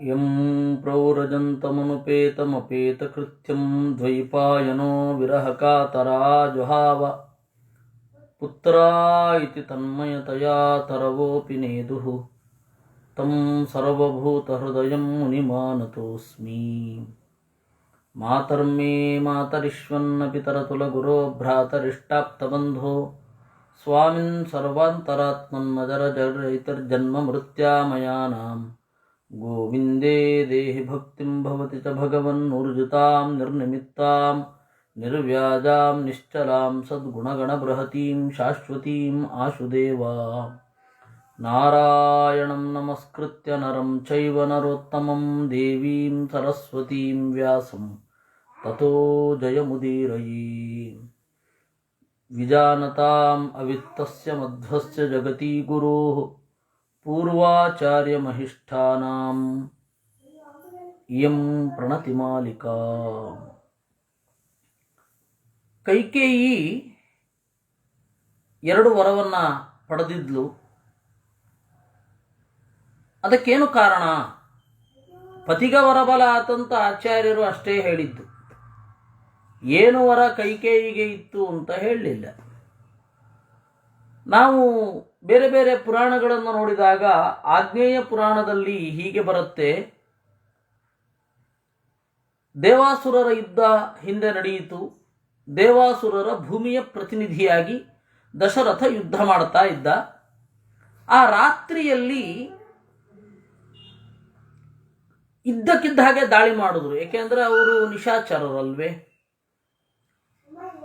M ಪ್ರೌರಜಂತಮನುಪೇತಮಪೇತಕೃತ್ಯಂ ದ್ವೈಪಾಯನೋ ವಿರಹಕಾತರಾ ಜುಹಾವ ಪುತ್ರಾ ಇತಿ ತನ್ಮಯತಯಾ ತರವೋಪಿ ನೇದುಃ ತಂ ಸರ್ವಭೂತಹೃದಯಂ ಮುನಿಮಾನತೋಸ್ಮಿ. ಮಾತರ್ಮೇ ಮಾತರಿಶ್ವನ್ನ ಪಿತರತುಲಗುರೋ ಭ್ರಾತರಿಷ್ಟಾಪ್ತಬಂಧೋ ಸ್ವಾಮಿನ್ ಸರ್ವಾಂತರಾತ್ಮನ್ನಜರಜರೈತರ್ಜನ್ಮ ಮೃತ್ಯಾಮಯಾನಾಂ ಗೋವಿಂದೇ ದೇಹಿ ಭಕ್ತಿಂ ಭವತಿ ಚ ಭಗವನ್ನೂರ್ಜಿತಾಂ ನಿರ್ನಿಮಿತ್ತಾಂ ನಿರ್ವ್ಯಾಜಾಂ ನಿಶ್ಚಲಾಂ ಸದ್ಗುಣಗಣಬೃಹತೀಂ ಶಾಶ್ವತೀಂ ಆಶುದೇವಾ. ನಾರಾಯಣಂ ನಮಸ್ಕೃತ್ಯ ನರಂ ಚೈವ ನರೋತ್ತಮಂ ದೇವೀಂ ಸರಸ್ವತೀಂ ವ್ಯಾಸಂ ತತೋ ಜಯಮುದೀರಯೇ. ವಿಜಾನತಾಂ ಅವಿತ್ತಸ್ಯ ಮಧ್ವಸ್ಯ ಜಗತಿ ಗುರೋಃ ಪೂರ್ವಾಚಾರ್ಯಮಹಿಷ್ಠಾನಾಂ ಇಯಂ ಪ್ರಣತಿಮಾಲಿಕಾ. ಕೈಕೇಯಿ 2 ವರವನ್ನು ಪಡೆದಿದ್ಲು. ಅದಕ್ಕೇನು ಕಾರಣ? ಪತಿಗ ವರಬಲ ಆತಂತ ಆಚಾರ್ಯರು ಅಷ್ಟೇ ಹೇಳಿದ್ದು. ಏನು ವರ ಕೈಕೇಯಿಗೆ ಇತ್ತು ಅಂತ ಹೇಳಲಿಲ್ಲ. ನಾವು ಬೇರೆ ಬೇರೆ ಪುರಾಣಗಳನ್ನು ನೋಡಿದಾಗ ಆಗ್ನೇಯ ಪುರಾಣದಲ್ಲಿ ಹೀಗೆ ಬರುತ್ತೆ. ದೇವಾಸುರರ ಯುದ್ಧ ಹಿಂದೆ ನಡೆಯಿತು. ದೇವಾಸುರರ ಭೂಮಿಯ ಪ್ರತಿನಿಧಿಯಾಗಿ ದಶರಥ ಯುದ್ಧ ಮಾಡ್ತಾ ಇದ್ದ. ಆ ರಾತ್ರಿಯಲ್ಲಿ ಇದ್ದಕ್ಕಿದ್ದ ಹಾಗೆ ದಾಳಿ ಮಾಡಿದ್ರು. ಏಕೆಂದರೆ ಅವರು ನಿಶಾಚರರಲ್ವೇ.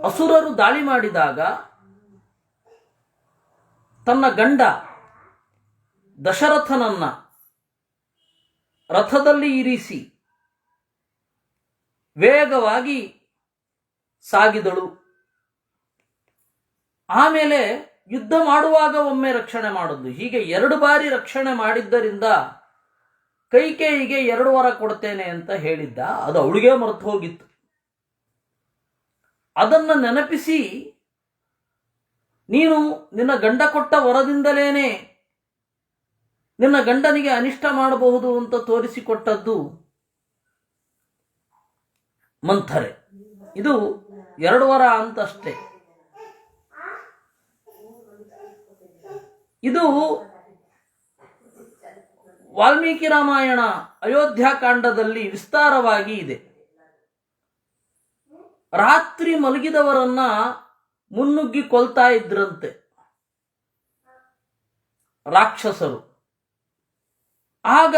ಅಸುರರು ದಾಳಿ ಮಾಡಿದಾಗ ತನ್ನ ಗಂಡ ದಶರಥನನ್ನ ರಥದಲ್ಲಿ ಇರಿಸಿ ವೇಗವಾಗಿ ಸಾಗಿದಳು. ಆಮೇಲೆ ಯುದ್ಧ ಮಾಡುವಾಗ ಒಮ್ಮೆ ರಕ್ಷಣೆ ಮಾಡಿದ್ಲು. ಹೀಗೆ 2 ಬಾರಿ ರಕ್ಷಣೆ ಮಾಡಿದ್ದರಿಂದ ಕೈಕೇಯಿಗೆ 2 ವರ ಕೊಡ್ತೇನೆ ಅಂತ ಹೇಳಿದ್ದ. ಅದು ಅವಳಿಗೆ ಮರೆತು ಹೋಗಿತ್ತು. ಅದನ್ನು ನೆನಪಿಸಿ, ನೀನು ನಿನ್ನ ಗಂಡ ಕೊಟ್ಟ ವರದಿಂದಲೇನೆ ನಿನ್ನ ಗಂಡನಿಗೆ ಅನಿಷ್ಟ ಮಾಡಬಹುದು ಅಂತ ತೋರಿಸಿಕೊಟ್ಟದ್ದು ಮಂಥರೆ. ಇದು 2 ವರ ಅಂತಷ್ಟೇ. ಇದು ವಾಲ್ಮೀಕಿ ರಾಮಾಯಣ ಅಯೋಧ್ಯಾಕಾಂಡದಲ್ಲಿ ವಿಸ್ತಾರವಾಗಿ ಇದೆ. ರಾತ್ರಿ ಮಲಗಿದವರನ್ನ ಮುನ್ನುಗ್ಗಿ ಕೊಲ್ತಾ ಇದ್ರಂತೆ ರಾಕ್ಷಸರು. ಆಗ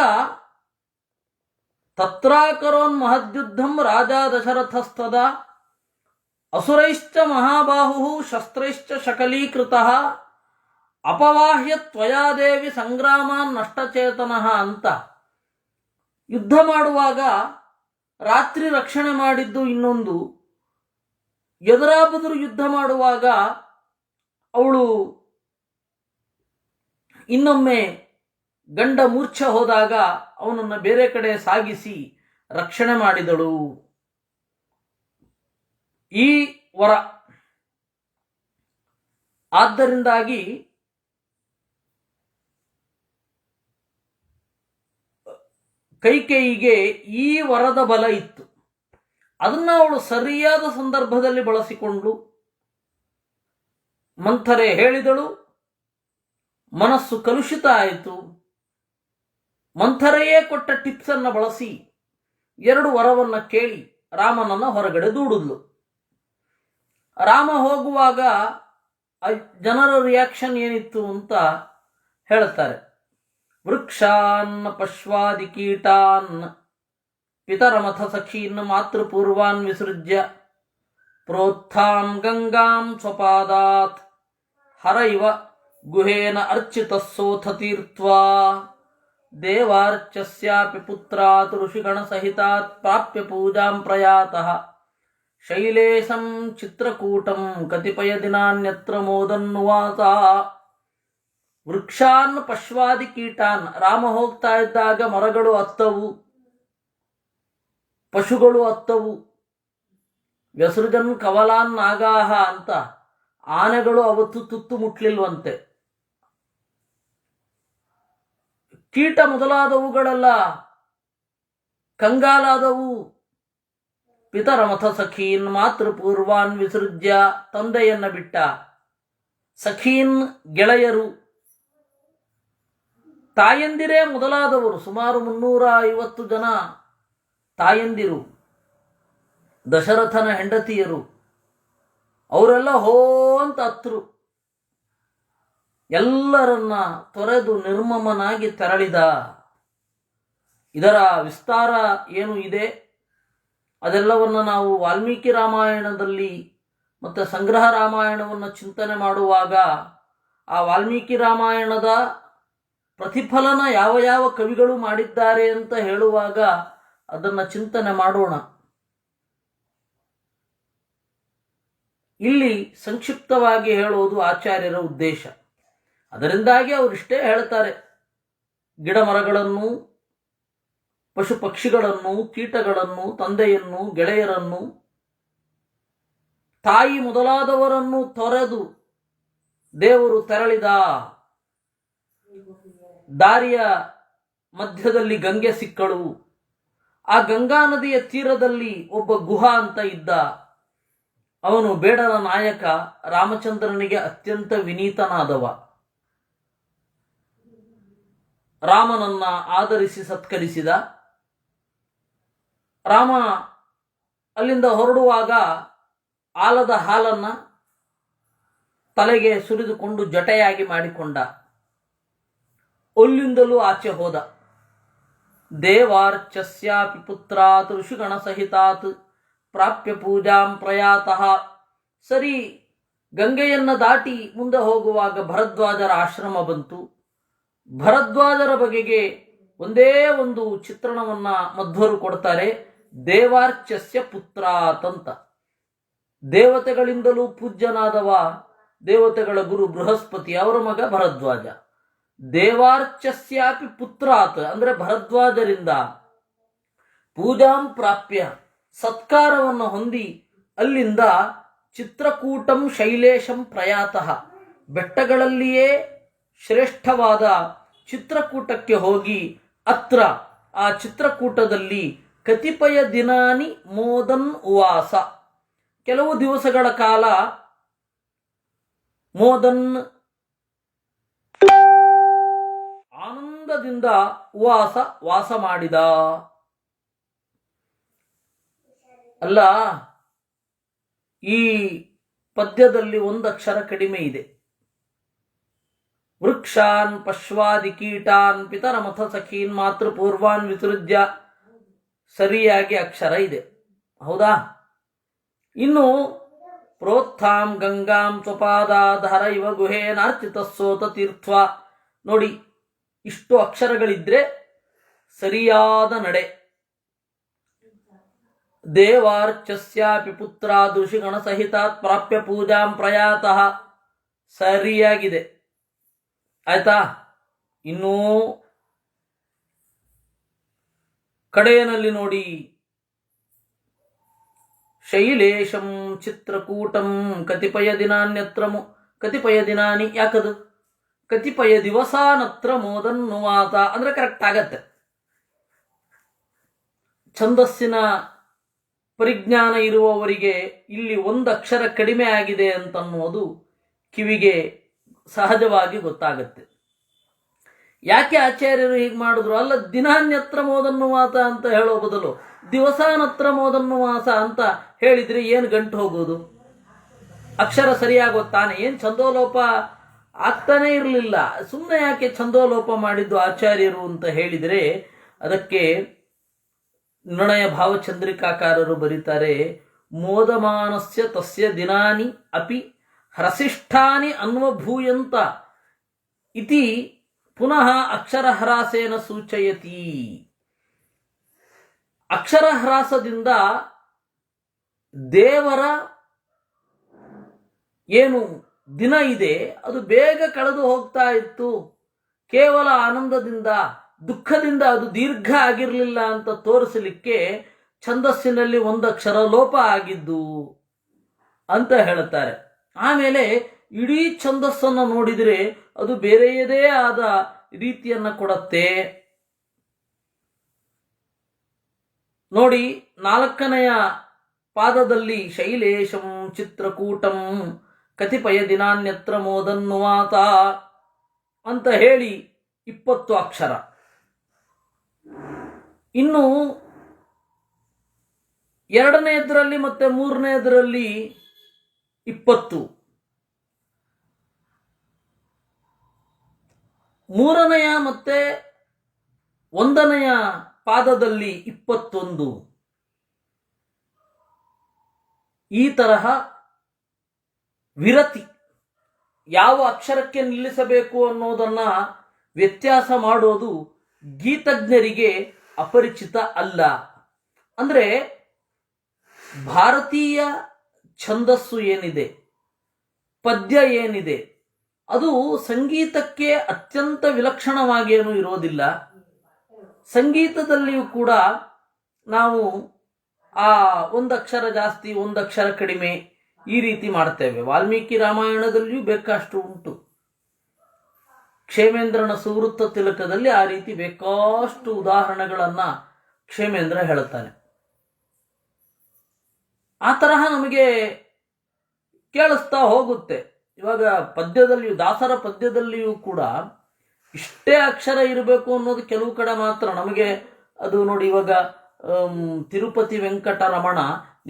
ತತ್ರಾಕರೋನ್ ಮಹದ್ಯುದ್ಧಂ ರಾಜ ದಶರಥಸ್ತದ ಅಸುರೈಶ್ಚ ಮಹಾಬಾಹು ಶಸ್ತ್ರೈಶ್ಚ ಶಕಲೀಕೃತಃ ಅಪವಾಹ್ಯ ತ್ವಯಾದೇವಿ ಸಂಗ್ರಾಮಾನ್ ನಷ್ಟಚೇತನಃ ಅಂತ ಯುದ್ಧ ಮಾಡುವಾಗ ರಾತ್ರಿ ರಕ್ಷಣೆ ಮಾಡಿದ್ದು ಇನ್ನೊಂದು. ಎದುರಾಬದುರು ಯುದ್ಧ ಮಾಡುವಾಗ ಅವಳು ಇನ್ನೊಮ್ಮೆ ಗಂಡ ಮೂರ್ಛೆ ಹೋದಾಗ ಅವನನ್ನು ಬೇರೆ ಕಡೆ ಸಾಗಿಸಿ ರಕ್ಷಣೆ ಮಾಡಿದಳು. ಈ ವರ ಆದ್ದರಿಂದಾಗಿ ಕೈಕೇಯಿಗೆ ಈ ವರದ ಬಲ ಇತ್ತು. ಅದನ್ನು ಅವಳು ಸರಿಯಾದ ಸಂದರ್ಭದಲ್ಲಿ ಬಳಸಿಕೊಂಡು ಮಂಥರೆ ಹೇಳಿದಳು. ಮನಸ್ಸು ಕಲುಷಿತ ಆಯಿತು. ಮಂಥರೆಯೇ ಕೊಟ್ಟ ಟಿಪ್ಸನ್ನು ಬಳಸಿ 2 ವರವನ್ನು ಕೇಳಿ ರಾಮನನ್ನು ಹೊರಗಡೆ ದೂಡಿದ್ಲು. ರಾಮ ಹೋಗುವಾಗ ಜನರ ರಿಯಾಕ್ಷನ್ ಏನಿತ್ತು ಅಂತ ಹೇಳ್ತಾರೆ. ವೃಕ್ಷಾನ್ ಪಶ್ವಾದಿ ಕೀಟಾನ್ ಪಿತರಮಥ ಸಖೀನ್ ಮಾತೃಪೂರ್ವಾನ್ ವಿಸೃಜ್ಯ ಪ್ರೋತ್ಥಾಂ ಗಂಗಾಂ ಸ್ವಪಾದಾತ್ ಹರೈವ ಗುಹೇನ ಅರ್ಚಿತಸ್ಸೋಥ ತೀರ್ತ್ವಾ ದೇವಾರ್ಚ್ಯಸ್ಯಾಪಿ ಪುತ್ರಾತ್ ಋಷಿಗಣ ಸಹಿತಾತ್ ಪ್ರಾಪ್ಯ ಪೂಜಾಂ ಪ್ರಯಾತಃ ಶೈಲೇಶಂ ಚಿತ್ರಕೂಟಂ ಕತಿಪಯ ದಿನಾನ್ಯತ್ರ ಮೋದನ್ನುವಾಸ. ವೃಕ್ಷಾನ್ ಪಶ್ವಾದಿ ಕೀಟಾನ್, ರಾಮ ಹೋಗ್ತಾ ಇದ್ದಾಗ ಮರಗಳು ಹತ್ತವು, ಪಶುಗಳು ಹತ್ತವು. ವ್ಯಸೃಜನ್ ಕವಲಾನ್ ನಾಗಾಹ ಅಂತ ಆನೆಗಳು ಅವತ್ತು ತುತ್ತು ಮುಟ್ಲಿಲ್ವಂತೆ. ಕೀಟ ಮೊದಲಾದವುಗಳೆಲ್ಲ ಕಂಗಾಲಾದವು. ಪಿತರಮಥ ಸಖೀನ್ ಮಾತೃಪೂರ್ವಾನ್ ವಿಸೃಜ್ಯ, ತಂದೆಯನ್ನ ಬಿಟ್ಟ. ಸಖೀನ್ ಗೆಳೆಯರು, ತಾಯಂದಿರೇ ಮೊದಲಾದವರು, ಸುಮಾರು 350 ಜನ ತಾಯಂದಿರು, ದಶರಥನ ಹೆಂಡತಿಯರು, ಅವರೆಲ್ಲ ಹೋ ಅಂತ ಹತ್ರು. ಎಲ್ಲರನ್ನ ತೊರೆದು ನಿರ್ಮಮನಾಗಿ ತೆರಳಿದ. ಇದರ ವಿಸ್ತಾರ ಏನು ಇದೆ ಅದೆಲ್ಲವನ್ನು ನಾವು ವಾಲ್ಮೀಕಿ ರಾಮಾಯಣದಲ್ಲಿ ಮತ್ತು ಸಂಗ್ರಹ ರಾಮಾಯಣವನ್ನು ಚಿಂತನೆ ಮಾಡುವಾಗ ಆ ವಾಲ್ಮೀಕಿ ರಾಮಾಯಣದ ಪ್ರತಿಫಲನ ಯಾವ ಯಾವ ಕವಿಗಳು ಮಾಡಿದ್ದಾರೆ ಅಂತ ಹೇಳುವಾಗ ಅದನ್ನು ಚಿಂತನೆ ಮಾಡೋಣ. ಇಲ್ಲಿ ಸಂಕ್ಷಿಪ್ತವಾಗಿ ಹೇಳುವುದು ಆಚಾರ್ಯರ ಉದ್ದೇಶ. ಅದರಿಂದಾಗಿ ಅವರಿಷ್ಟೇ ಹೇಳ್ತಾರೆ, ಗಿಡ ಮರಗಳನ್ನು, ಪಶು ಪಕ್ಷಿಗಳನ್ನು, ಕೀಟಗಳನ್ನು, ತಂದೆಯನ್ನು, ಗೆಳೆಯರನ್ನು, ತಾಯಿ ಮೊದಲಾದವರನ್ನು ತೊರೆದು ದೇವರು ತೆರಳಿದ. ದಾರಿಯ ಮಧ್ಯದಲ್ಲಿ ಗಂಗೆ ಸಿಕ್ಕಳು. ಆ ಗಂಗಾ ನದಿಯ ತೀರದಲ್ಲಿ ಒಬ್ಬ ಗುಹಾ ಅಂತ ಇದ್ದ. ಅವನು ಬೇಡರ ನಾಯಕ, ರಾಮಚಂದ್ರನಿಗೆ ಅತ್ಯಂತ ವಿನೀತನಾದವ. ರಾಮನನ್ನ ಆದರಿಸಿ ಸತ್ಕರಿಸಿದ. ರಾಮ ಅಲ್ಲಿಂದ ಹೊರಡುವಾಗ ಆಲದ ಹಾಲನ್ನ ತಲೆಗೆ ಸುರಿದುಕೊಂಡು ಜಟೆಯಾಗಿ ಮಾಡಿಕೊಂಡ. ಅಲ್ಲಿಂದಲೂ ಆಚೆ ಹೋದ. ದೇವಾರ್ಚಸ್ಯಾಪಿ ಪುತ್ರಾತ್ ಋಷಿಗಣ ಸಹಿತಾತ್ ಪ್ರಾಪ್ಯ ಪೂಜಾಂ ಪ್ರಯಾತಃ. ಸರಿ, ಗಂಗೆಯನ್ನು ದಾಟಿ ಮುಂದೆ ಹೋಗುವಾಗ ಭರದ್ವಾಜರ ಆಶ್ರಮ ಬಂತು. ಭರದ್ವಾಜರ ಬಗೆಗೆ ಒಂದೇ ಒಂದು ಚಿತ್ರಣವನ್ನ ಮಧ್ವರು ಕೊಡ್ತಾರೆ. ದೇವಾರ್ಚಸ್ಯ ಪುತ್ರಾತ್ ಅಂತ. ದೇವತೆಗಳಿಂದಲೂ ಪೂಜ್ಯನಾದವ, ದೇವತೆಗಳ ಗುರು ಬೃಹಸ್ಪತಿ, ಅವರ ಮಗ ಭರದ್ವಾಜ. ದೇವಾರ್ಚಸ್ಯಾಪಿ ಪುತ್ರಾತ್ ಅಂದ್ರೆ ಭರದ್ವಾಜರಿಂದ ಪೂಜಾಂ ಪ್ರಾಪ್ಯ, ಸತ್ಕಾರವನ್ನು ಹೊಂದಿ ಅಲ್ಲಿಂದ ಚಿತ್ರಕೂಟಂ ಶೈಲೇಶಂ ಪ್ರಯಾತಃ, ಬೆಟ್ಟಗಳಲ್ಲಿಯೇ ಶ್ರೇಷ್ಠವಾದ ಚಿತ್ರಕೂಟಕ್ಕೆ ಹೋಗಿ ಅತ್ರ ಆ ಚಿತ್ರಕೂಟದಲ್ಲಿ ಕತಿಪಯ ದಿನಾನಿ ಮೋದನ್ ಉವಾಸ, ಕೆಲವು ದಿವಸಗಳ ಕಾಲ ಮೋದನ್ ಆನಂದದಿಂದ ವಾಸ ಮಾಡಿದ. ಅಲ್ಲ, ಈ ಪದ್ಯದಲ್ಲಿ ಒಂದು ಅಕ್ಷರ ಕಡಿಮೆ ಇದೆ. ವೃಕ್ಷಾನ್ ಪಶ್ವಾದಿ ಕೀಟಾನ್ ಪಿತರಮಥ ಸಖೀನ್ ಮಾತೃಪೂರ್ವಾನ್ ವಿಸೃಜ್ಯ, ಸರಿಯಾಗಿ ಅಕ್ಷರ ಇದೆ, ಹೌದಾ? ಇನ್ನು ಪ್ರೋತ್ಥಾಂ ಗಂಗಾಂ ಸ್ವಪಾದಾಧರ ಇವ ಗುಹೇನಾರ್ಚಿತಸ್ಸೋತ ತೀರ್ಥ, ನೋಡಿ, ಇಷ್ಟು ಅಕ್ಷರಗಳಿದ್ರೆ ಸರಿಯಾದ ನಡೆ. ದೇವಾರ್ಚಸ್ಯಾಪಿ ಪುತ್ರಾದೃಷಿ ಗಣಸಹಿತಾತ್ ಪ್ರಾಪ್ಯ ಪೂಜಾಂ ಪ್ರಯಾತಃ, ಸರಿಯಾಗಿದೆ, ಆಯ್ತಾ? ಇನ್ನೂ ಕಡೆಯಲ್ಲಿ ನೋಡಿ, ಶೈಲೇಶಂ ಚಿತ್ರಕೂಟಂ ಕತಿಪಯ ದಿನಾನ್ಯತ್ರ ಕತಿಪಯ ದಿನಾನಿ, ಯಾಕದು ಕತಿಪಯ ದಿವಸಾನತ್ರ ಮೋದನ್ನುವಾತ ಅಂದ್ರೆ ಕರೆಕ್ಟ್ ಆಗತ್ತೆ. ಛಂದಸ್ಸಿನ ಪರಿಜ್ಞಾನ ಇರುವವರಿಗೆ ಇಲ್ಲಿ ಒಂದು ಅಕ್ಷರ ಕಡಿಮೆ ಆಗಿದೆ ಅಂತನ್ನುವುದು ಕಿವಿಗೆ ಸಹಜವಾಗಿ ಗೊತ್ತಾಗತ್ತೆ. ಯಾಕೆ ಆಚಾರ್ಯರು ಹೀಗೆ ಮಾಡಿದ್ರು? ಅಲ್ಲ, ದಿನಾನ್ಯತ್ರ ಮೋದನ್ನುವಾತ ಅಂತ ಹೇಳೋ ಬದಲು ದಿವಸಾನತ್ರ ಮೋದನ್ನುವಾಸ ಅಂತ ಹೇಳಿದ್ರೆ ಏನು ಗಂಟು ಹೋಗೋದು? ಅಕ್ಷರ ಸರಿಯಾಗೋತ್ತಾನೆ, ಏನು ಛಂದೋಲೋಪ ಆಗ್ತಾನೆ ಇರಲಿಲ್ಲ. ಸುಮ್ಮನೆ ಯಾಕೆ ಛಂದೋಲೋಪ ಮಾಡಿದ್ದು ಆಚಾರ್ಯರು ಅಂತ ಹೇಳಿದರೆ ಅದಕ್ಕೆ ನಿರ್ಣಯ ಭಾವಚಂದ್ರಿಕಾಕಾರರು ಬರೀತಾರೆ, ಮೋದಮಾನಸ್ಯ ತಸ್ಯ ದಿನಾನಿ ಅಪಿ ಹ್ರಸಿಷ್ಠಾನಿ ಅನ್ವಭೂಯಂತ ಇತಿ ಪುನಃ ಅಕ್ಷರಹ್ರಾಸೇನ ಸೂಚಯತಿ. ಅಕ್ಷರಹ್ರಾಸದಿಂದ ದೇವರ ಏನು ದಿನ ಇದೆ ಅದು ಬೇಗ ಕಳೆದು ಹೋಗ್ತಾ ಇತ್ತು. ಕೇವಲ ಆನಂದದಿಂದ, ದುಃಖದಿಂದ ಅದು ದೀರ್ಘ ಆಗಿರಲಿಲ್ಲ ಅಂತ ತೋರಿಸಲಿಕ್ಕೆ ಛಂದಸ್ಸಿನಲ್ಲಿ ಒಂದು ಅಕ್ಷರ ಲೋಪ ಆಗಿದ್ದು ಅಂತ ಹೇಳುತ್ತಾರೆ. ಆಮೇಲೆ ಇಡೀ ಛಂದಸ್ಸನ್ನು ನೋಡಿದರೆ ಅದು ಬೇರೆಯದೇ ಆದ ರೀತಿಯನ್ನು ಕೊಡುತ್ತೆ. ನೋಡಿ, 4ನೆಯ ಪಾದದಲ್ಲಿ ಶೈಲೇಶಂ ಚಿತ್ರಕೂಟಂ ಕತಿಪಯ ದಿನಾನ್ಯತ್ರ ಮೋದನ್ನುವಾತ ಅಂತ ಹೇಳಿ 20 ಅಕ್ಷರ. ಇನ್ನು 2ನೇದ್ರಲ್ಲಿ ಮತ್ತೆ 3ನೇದ್ರಲ್ಲಿ 20, 3ನೆಯ ಮತ್ತೆ 1ನೆಯ ಪಾದದಲ್ಲಿ 21. ಈ ತರಹ ವಿರತಿ ಯಾವ ಅಕ್ಷರಕ್ಕೆ ನಿಲ್ಲಿಸಬೇಕು ಅನ್ನೋದನ್ನ ವ್ಯತ್ಯಾಸ ಮಾಡೋದು ಗೀತಜ್ಞರಿಗೆ ಅಪರಿಚಿತ ಅಲ್ಲ. ಅಂದ್ರೆ ಭಾರತೀಯ ಛಂದಸ್ಸು ಏನಿದೆ, ಪದ್ಯ ಏನಿದೆ, ಅದು ಸಂಗೀತಕ್ಕೆ ಅತ್ಯಂತ ವಿಲಕ್ಷಣವಾಗೇನೂ ಇರೋದಿಲ್ಲ. ಸಂಗೀತದಲ್ಲಿಯೂ ಕೂಡ ನಾವು ಆ 1 ಅಕ್ಷರ ಜಾಸ್ತಿ 1 ಅಕ್ಷರ ಕಡಿಮೆ ಈ ರೀತಿ ಮಾಡ್ತೇವೆ. ವಾಲ್ಮೀಕಿ ರಾಮಾಯಣದಲ್ಲಿಯೂ ಬೇಕಷ್ಟು ಉಂಟು. ಕ್ಷೇಮೇಂದ್ರನ ಸುವೃತ್ತ ತಿಲಕದಲ್ಲಿ ಆ ರೀತಿ ಬೇಕಷ್ಟು ಉದಾಹರಣೆಗಳನ್ನ ಕ್ಷೇಮೇಂದ್ರ ಹೇಳುತ್ತಾನೆ. ಆ ತರಹ ನಮಗೆ ಕೇಳಿಸ್ತಾ ಹೋಗುತ್ತೆ. ಇವಾಗ ಪದ್ಯದಲ್ಲಿಯೂ, ದಾಸರ ಪದ್ಯದಲ್ಲಿಯೂ ಕೂಡ ಇಷ್ಟೇ ಅಕ್ಷರ ಇರಬೇಕು ಅನ್ನೋದು ಕೆಲವು ಕಡೆ ಮಾತ್ರ ನಮಗೆ ಅದು ನೋಡಿ. ಇವಾಗ ತಿರುಪತಿ ವೆಂಕಟರಮಣ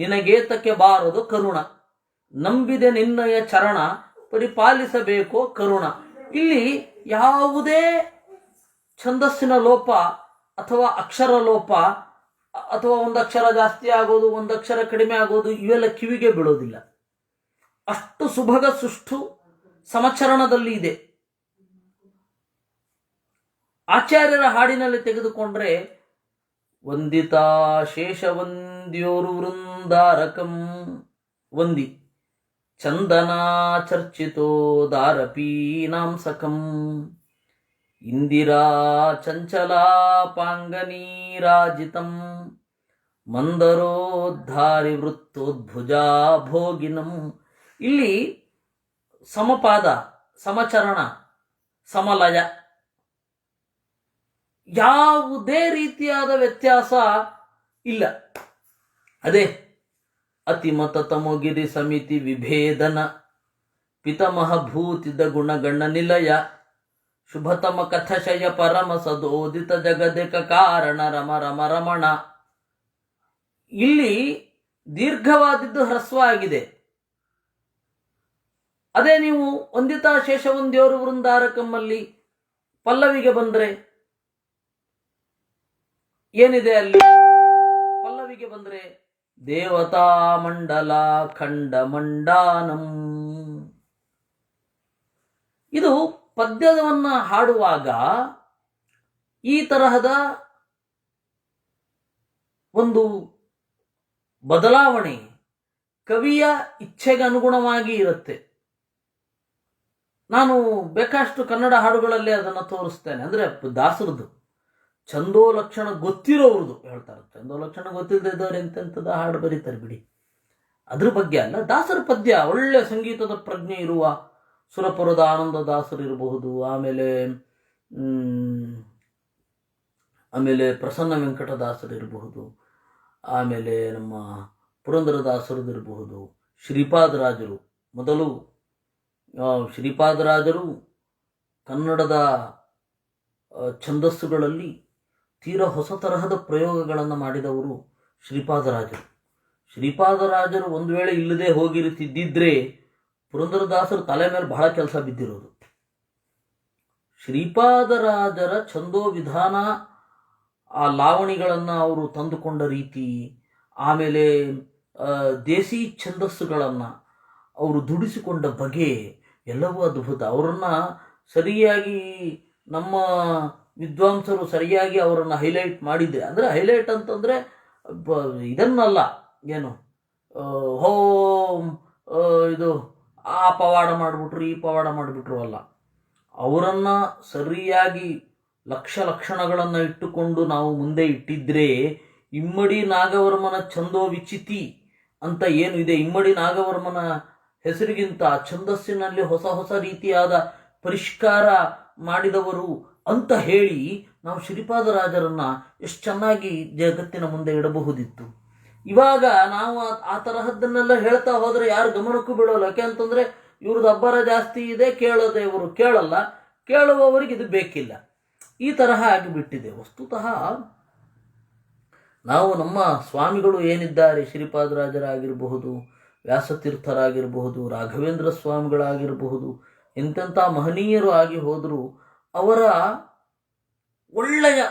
ನಿನಗೇತಕ್ಕೆ ಬಾರದು ಕರುಣ, ನಂಬಿದೆ ನಿನ್ನಯ ಚರಣ ಪರಿಪಾಲಿಸಬೇಕೋ ಕರುಣ. ಇಲ್ಲಿ ಯಾವುದೇ ಛಂದಸ್ಸಿನ ಲೋಪ ಅಥವಾ ಅಕ್ಷರ ಲೋಪ ಅಥವಾ 1 ಅಕ್ಷರ ಜಾಸ್ತಿ ಆಗೋದು 1 ಅಕ್ಷರ ಕಡಿಮೆ ಆಗೋದು ಇವೆಲ್ಲ ಕಿವಿಗೆ ಬೀಳೋದಿಲ್ಲ. ಅಷ್ಟು ಸುಭಗ ಸುಷ್ಟು ಸಮಚರಣದಲ್ಲಿ ಇದೆ. ಆಚಾರ್ಯರ ಹಾಡಿನಲ್ಲಿ ತೆಗೆದುಕೊಂಡ್ರೆ ವಂದಿತಾ ಶೇಷವಂದ್ಯೋರು ವೃಂದಾರಕಂ ವಂದಿ ಚಂದನಾ ಚರ್ಚಿತೋ ದಾರಪೀನಾಂಸಕಂ ಇಂದಿರಾ ಚಂಚಲಾಪಾಂಗನೀರಾಜಿತಂ ಮಂದರೋದ್ಧಾರಿ ವೃತ್ತೋದ್ಭುಜಾ ಭೋಗಿನಂ. ಇಲ್ಲಿ ಸಮಪಾದ, ಸಮಚರಣ, ಸಮಲಯ ಯಾವುದೇ ರೀತಿಯಾದ ವ್ಯತ್ಯಾಸ ಇಲ್ಲ. ಅದೇ ಅತಿಮತ ತಮೋಗಿರಿ ಸಮಿತಿ ವಿಭೇದನ ಪಿತಮಹ ಭೂತಿದ ಗುಣಗಣ ನಿಲಯ ಶುಭತಮ ಕಥಶಯ ಪರಮ ಸದೋದಿತ ಜಗದೇಕ ಕಾರಣ ರಮ ರಮ ರಮಣ. ಇಲ್ಲಿ ದೀರ್ಘವಾದಿದ್ದು ಹ್ರಸ್ವ ಆಗಿದೆ. ಅದೇ ನೀವು ವಂದಿತಾ ಶೇಷವಂದ್ಯೋರು ವೃಂದಾರಕಮ್ಮಲ್ಲಿ ಪಲ್ಲವಿಗೆ ಬಂದ್ರೆ ಏನಿದೆ ಅಲ್ಲಿ? ಪಲ್ಲವಿಗೆ ಬಂದ್ರೆ ದೇವತಾ ಮಂಡಲ ಖಂಡ ಮಂಡಾನಂ. ಇದು ಪದ್ಯವನ್ನ ಹಾಡುವಾಗ ಈ ತರಹದ ಒಂದು ಬದಲಾವಣೆ ಕವಿಯ ಇಚ್ಛೆಗೆ ಅನುಗುಣವಾಗಿ ಇರುತ್ತೆ. ನಾನು ಬೇಕಷ್ಟು ಕನ್ನಡ ಹಾಡುಗಳಲ್ಲಿ ಅದನ್ನು ತೋರಿಸ್ತೇನೆ. ಅಂದ್ರೆ ದಾಸರದ್ದು ಛಂದೋ ಲಕ್ಷಣ ಗೊತ್ತಿರೋವ್ರದ್ದು ಹೇಳ್ತಾರೆ. ಛಂದೋ ಲಕ್ಷಣ ಗೊತ್ತಿಲ್ಲದೆ ಇದ್ದವ್ರು ಎಂತೆಂಥದ ಹಾಡು ಬರೀತಾರೆ ಬಿಡಿ, ಅದ್ರ ಬಗ್ಗೆ ಅಲ್ಲ. ದಾಸರ ಪದ್ಯ ಒಳ್ಳೆ ಸಂಗೀತದ ಪ್ರಜ್ಞೆ ಇರುವ ಸುರಪುರದ ಆನಂದ ದಾಸರು ಇರಬಹುದು, ಆಮೇಲೆ ಪ್ರಸನ್ನ ವೆಂಕಟದಾಸರು ಇರಬಹುದು, ಆಮೇಲೆ ನಮ್ಮ ಪುರಂದರದಾಸರದ್ದು ಇರಬಹುದು, ಶ್ರೀಪಾದರಾಜರು. ಮೊದಲು ಶ್ರೀಪಾದರಾಜರು ಕನ್ನಡದ ಛಂದಸ್ಸುಗಳಲ್ಲಿ ತೀರಾ ಹೊಸ ತರಹದ ಪ್ರಯೋಗಗಳನ್ನು ಮಾಡಿದವರು ಶ್ರೀಪಾದರಾಜರು. ಶ್ರೀಪಾದರಾಜರು ಒಂದು ವೇಳೆ ಇಲ್ಲದೆ ಹೋಗಿರುತ್ತಿದ್ದಿದ್ರೆ ಪುರಂದರದಾಸರು ತಲೆ ಮೇಲೆ ಬಹಳ ಕೆಲಸ ಬಿದ್ದಿರೋದು. ಶ್ರೀಪಾದರಾಜರ ಛಂದೋ ವಿಧಾನ, ಆ ಲಾವಣಿಗಳನ್ನು ಅವರು ತಂದುಕೊಂಡ ರೀತಿ, ಆಮೇಲೆ ದೇಸಿ ಛಂದಸ್ಸುಗಳನ್ನು ಅವರು ದುಡಿಸಿಕೊಂಡ ಬಗೆ ಎಲ್ಲವೂ ಅದ್ಭುತ. ಅವರನ್ನು ಸರಿಯಾಗಿ ನಮ್ಮ ವಿದ್ವಾಂಸರು ಸರಿಯಾಗಿ ಅವರನ್ನು ಹೈಲೈಟ್ ಮಾಡಿದ್ರೆ, ಅಂದರೆ ಹೈಲೈಟ್ ಅಂತಂದರೆ ಇದನ್ನಲ್ಲ, ಏನು ಇದು ಆ ಪವಾಡ ಮಾಡಿಬಿಟ್ರು ಈ ಪವಾಡ ಮಾಡಿಬಿಟ್ರು ಅಲ್ಲ. ಅವರನ್ನು ಸರಿಯಾಗಿ ಲಕ್ಷಣಗಳನ್ನು ಇಟ್ಟುಕೊಂಡು ನಾವು ಮುಂದೆ ಇಟ್ಟಿದ್ರೆ ಇಮ್ಮಡಿ ನಾಗವರ್ಮನ ಛಂದೋ ವಿಚಿತಿ ಅಂತ ಏನು ಇದೆ, ಇಮ್ಮಡಿ ನಾಗವರ್ಮನ ಹೆಸರಿಗಿಂತ ಛಂದಸ್ಸಿನಲ್ಲಿ ಹೊಸ ಹೊಸ ರೀತಿಯಾದ ಪರಿಷ್ಕಾರ ಮಾಡಿದವರು ಅಂತ ಹೇಳಿ ನಾವು ಶ್ರೀಪಾದರಾಜರನ್ನ ಎಷ್ಟು ಚೆನ್ನಾಗಿ ಜಗತ್ತಿನ ಮುಂದೆ ಇಡಬಹುದಿತ್ತು. ಇವಾಗ ನಾವು ಆ ತರಹದ್ದನ್ನೆಲ್ಲ ಹೇಳ್ತಾ ಹೋದರೆ ಯಾರು ಗಮನಕ್ಕೂ ಬಿಡೋಲ್ಲ. ಯಾಕೆ ಅಂತಂದ್ರೆ ಇವ್ರದ್ದು ಅಬ್ಬರ ಜಾಸ್ತಿ ಇದೆ, ಕೇಳೋದೇ ಇವರು ಕೇಳಲ್ಲ, ಕೇಳುವವರಿಗೆ ಇದು ಬೇಕಿಲ್ಲ. ಈ ತರಹ ಆಗಿಬಿಟ್ಟಿದೆ. ವಸ್ತುತಃ ನಾವು ನಮ್ಮ ಸ್ವಾಮಿಗಳು ಏನಿದ್ದಾರೆ, ಶ್ರೀಪಾದರಾಜರಾಗಿರಬಹುದು, ವ್ಯಾಸತೀರ್ಥರಾಗಿರಬಹುದು, ರಾಘವೇಂದ್ರ ಸ್ವಾಮಿಗಳಾಗಿರಬಹುದು, ಎಂತೆಂಥ ಮಹನೀಯರು ಆಗಿ ಹೋದರೂ ಅವರ ಒಳ್ಳೆಯ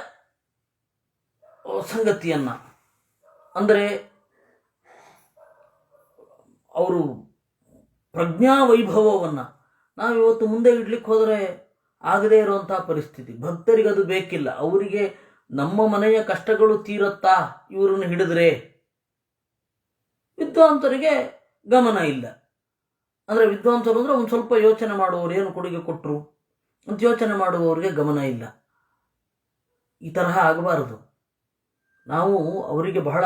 ಸಂಗತಿಯನ್ನ ಅಂದರೆ ಅವರು ಪ್ರಜ್ಞಾ ವೈಭವವನ್ನು ನಾವಿವತ್ತು ಮುಂದೆ ಇಡ್ಲಿಕ್ಕೆ ಹೋದರೆ ಆಗದೇ ಇರುವಂತಹ ಪರಿಸ್ಥಿತಿ. ಭಕ್ತರಿಗೆ ಅದು ಬೇಕಿಲ್ಲ. ಅವರಿಗೆ ನಮ್ಮ ಮನೆಯ ಕಷ್ಟಗಳು ತೀರತ್ತಾ ಇವರನ್ನು ಹಿಡಿದ್ರೆ. ವಿದ್ವಾಂಸರಿಗೆ ಗಮನ ಇಲ್ಲ. ಅಂದರೆ ವಿದ್ವಾಂಸರು ಅಂದರೆ ಒಂದು ಸ್ವಲ್ಪ ಯೋಚನೆ ಮಾಡುವವರು ಏನು ಕೊಡುಗೆ ಕೊಟ್ಟರು ಅಂತ ಯೋಚನೆ ಮಾಡುವವರಿಗೆ ಗಮನ ಇಲ್ಲ. ಈ ತರಹ ಆಗಬಾರದು. ನಾವು ಅವರಿಗೆ ಬಹಳ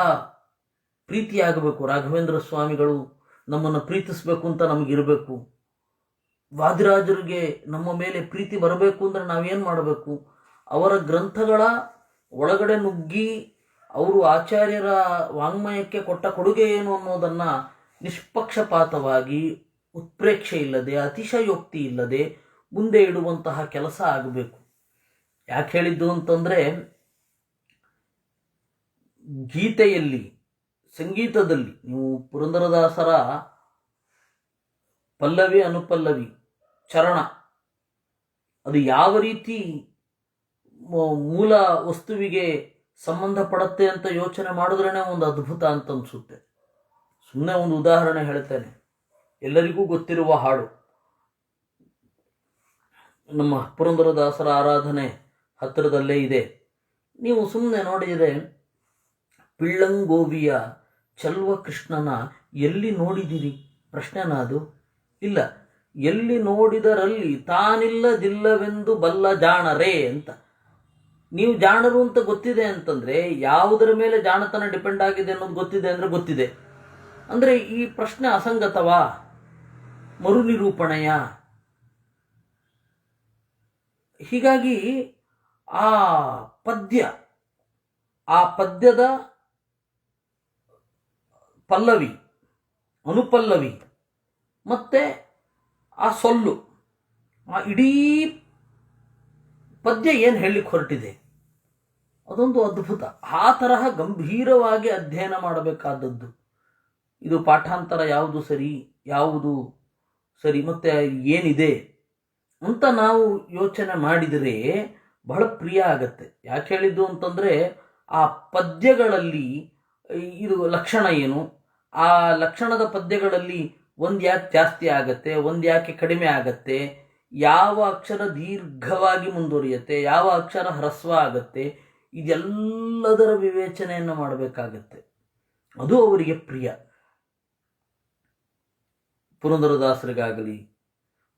ಪ್ರೀತಿಯಾಗಬೇಕು. ರಾಘವೇಂದ್ರ ಸ್ವಾಮಿಗಳು ನಮ್ಮನ್ನು ಪ್ರೀತಿಸಬೇಕು ಅಂತ ನಮಗಿರಬೇಕು. ವಾದಿರಾಜರಿಗೆ ನಮ್ಮ ಮೇಲೆ ಪ್ರೀತಿ ಬರಬೇಕು ಅಂದರೆ ನಾವೇನು ಮಾಡಬೇಕು? ಅವರ ಗ್ರಂಥಗಳ ಒಳಗಡೆ ನುಗ್ಗಿ ಅವರು ಆಚಾರ್ಯರ ವಾಂಗ್ಮಯಕ್ಕೆ ಕೊಟ್ಟ ಕೊಡುಗೆ ಏನು ಅನ್ನೋದನ್ನು ನಿಷ್ಪಕ್ಷಪಾತವಾಗಿ, ಉತ್ಪ್ರೇಕ್ಷೆ ಇಲ್ಲದೆ, ಅತಿಶಯೋಕ್ತಿ ಇಲ್ಲದೆ ಮುಂದೆ ಇಡುವಂತಹ ಕೆಲಸ ಆಗಬೇಕು. ಯಾಕೆ ಹೇಳಿದ್ದು ಅಂತಂದರೆ, ಗೀತೆಯಲ್ಲಿ, ಸಂಗೀತದಲ್ಲಿ ನೀವು ಪುರಂದರದಾಸರ ಪಲ್ಲವಿ, ಅನುಪಲ್ಲವಿ, ಚರಣ ಅದು ಯಾವ ರೀತಿ ಮೂಲ ವಸ್ತುವಿಗೆ ಸಂಬಂಧಪಡುತ್ತೆ ಅಂತ ಯೋಚನೆ ಮಾಡಿದ್ರೇ ಒಂದು ಅದ್ಭುತ ಅಂತ ಅನಿಸುತ್ತೆ. ಸುಮ್ಮನೆ ಒಂದು ಉದಾಹರಣೆ ಹೇಳ್ತೇನೆ. ಎಲ್ಲರಿಗೂ ಗೊತ್ತಿರುವ ಹಾಡು, ನಮ್ಮ ಪುರಂದರದಾಸರ ಆರಾಧನೆ ಹತ್ತಿರದಲ್ಲೇ ಇದೆ. ನೀವು ಸುಮ್ಮನೆ ನೋಡಿದರೆ ಪಿಳ್ಳಂಗೋವಿಯ ಚಲ್ವ ಕೃಷ್ಣನ ಎಲ್ಲಿ ನೋಡಿದಿರಿ? ಪ್ರಶ್ನೆನ ಅದು? ಇಲ್ಲ. ಎಲ್ಲಿ ನೋಡಿದರಲ್ಲಿ ತಾನಿಲ್ಲದಿಲ್ಲವೆಂದು ಬಲ್ಲ ಜಾಣರೇ ಅಂತ. ನೀವು ಜಾಣರು ಅಂತ ಗೊತ್ತಿದೆ ಅಂತಂದ್ರೆ ಯಾವುದರ ಮೇಲೆ ಜಾಣತನ ಡಿಪೆಂಡ್ ಆಗಿದೆ ಅನ್ನೋದು ಗೊತ್ತಿದೆ ಅಂದ್ರೆ ಗೊತ್ತಿದೆ. ಅಂದ್ರೆ ಈ ಪ್ರಶ್ನೆ ಅಸಂಗತವಾ? ಮರುನಿರೂಪಣೆಯ? ಹೀಗಾಗಿ ಆ ಪದ್ಯದ ಪಲ್ಲವಿ, ಅನುಪಲ್ಲವಿ ಮತ್ತೆ ಆ ಸೊಲ್ಲು, ಆ ಇಡೀ ಪದ್ಯ ಏನು ಹೇಳಲಿಕ್ಕೆ ಹೊರಟಿದೆ ಅದೊಂದು ಅದ್ಭುತ. ಆ ತರಹ ಗಂಭೀರವಾಗಿ ಅಧ್ಯಯನ ಮಾಡಬೇಕಾದದ್ದು. ಇದು ಪಾಠಾಂತರ ಯಾವುದು ಸರಿ, ಯಾವುದು ಸರಿ, ಮತ್ತೆ ಏನಿದೆ ಅಂತ ನಾವು ಯೋಚನೆ ಮಾಡಿದರೆ ಬಹಳ ಪ್ರಿಯ ಆಗತ್ತೆ. ಯಾಕೆ ಹೇಳಿದ್ದು ಅಂತಂದರೆ, ಆ ಪದ್ಯಗಳಲ್ಲಿ ಇದು ಲಕ್ಷಣ ಏನು, ಆ ಲಕ್ಷಣದ ಪದ್ಯಗಳಲ್ಲಿ ಒಂದು ಯಾಕೆ ಜಾಸ್ತಿ ಆಗತ್ತೆ, ಒಂದು ಯಾಕೆ ಕಡಿಮೆ ಆಗತ್ತೆ, ಯಾವ ಅಕ್ಷರ ದೀರ್ಘವಾಗಿ ಮುಂದುವರಿಯುತ್ತೆ, ಯಾವ ಅಕ್ಷರ ಹ್ರಸ್ವ ಆಗತ್ತೆ, ಇದೆಲ್ಲದರ ವಿವೇಚನೆಯನ್ನು ಮಾಡಬೇಕಾಗತ್ತೆ. ಅದು ಅವರಿಗೆ ಪ್ರಿಯ. ಪುರಂದರದಾಸರಿಗಾಗಲಿ,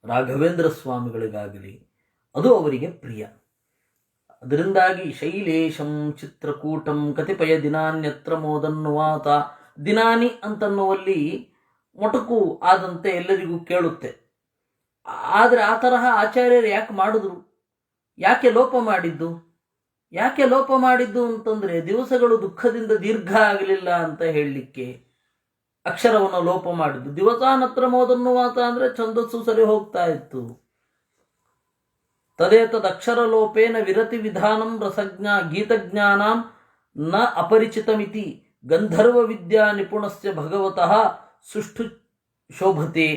ರಾಘವೇಂದ್ರ ಸ್ವಾಮಿಗಳಿಗಾಗಲಿ ಅದು ಅವರಿಗೆ ಪ್ರಿಯ. ಅದರಿಂದಾಗಿ ಶೈಲೇಶಂ ಚಿತ್ರಕೂಟಂ ಕತಿಪಯ ದಿನಾನ್ಯತ್ರ ಮೋದನ್ನುವಾತ, ದಿನಾನಿ ಅಂತನ್ನುವಲ್ಲಿ ಮೊಟಕು ಆದಂತೆ ಎಲ್ಲರಿಗೂ ಕೇಳುತ್ತೆ. ಆದರೆ ಆ ತರಹ ಆಚಾರ್ಯರು ಯಾಕೆ ಮಾಡಿದ್ರು? ಯಾಕೆ ಲೋಪ ಮಾಡಿದ್ದು? ಯಾಕೆ ಲೋಪ ಮಾಡಿದ್ದು ಅಂತಂದರೆ, ದಿವಸಗಳು ದುಃಖದಿಂದ ದೀರ್ಘ ಆಗಲಿಲ್ಲ ಅಂತ ಹೇಳಲಿಕ್ಕೆ ಅಕ್ಷರವನ್ನು ಲೋಪ ಮಾಡಿದ್ದು. ದಿವಸಾನತ್ರ ಮೋದನ್ನುವಾತ ಅಂದರೆ ಛಂದಸ್ಸು ಸರಿ ಹೋಗ್ತಾ ಇತ್ತು. ತದೇತದಕ್ಷರ ಲೋಪೇನ ವಿರತಿ ವಿಧಾನಂ ರಸಜ್ಞಾ ಗೀತಜ್ಞಾನಾಂ ನ ಅಪರಿಚಿತಮಿತಿ ಗಂಧರ್ವ ವಿದ್ಯಾ ನಿಪುಣಸ್ಯ ಭಗವತಃ ಸುಷ್ಠು ಶೋಭತೆ.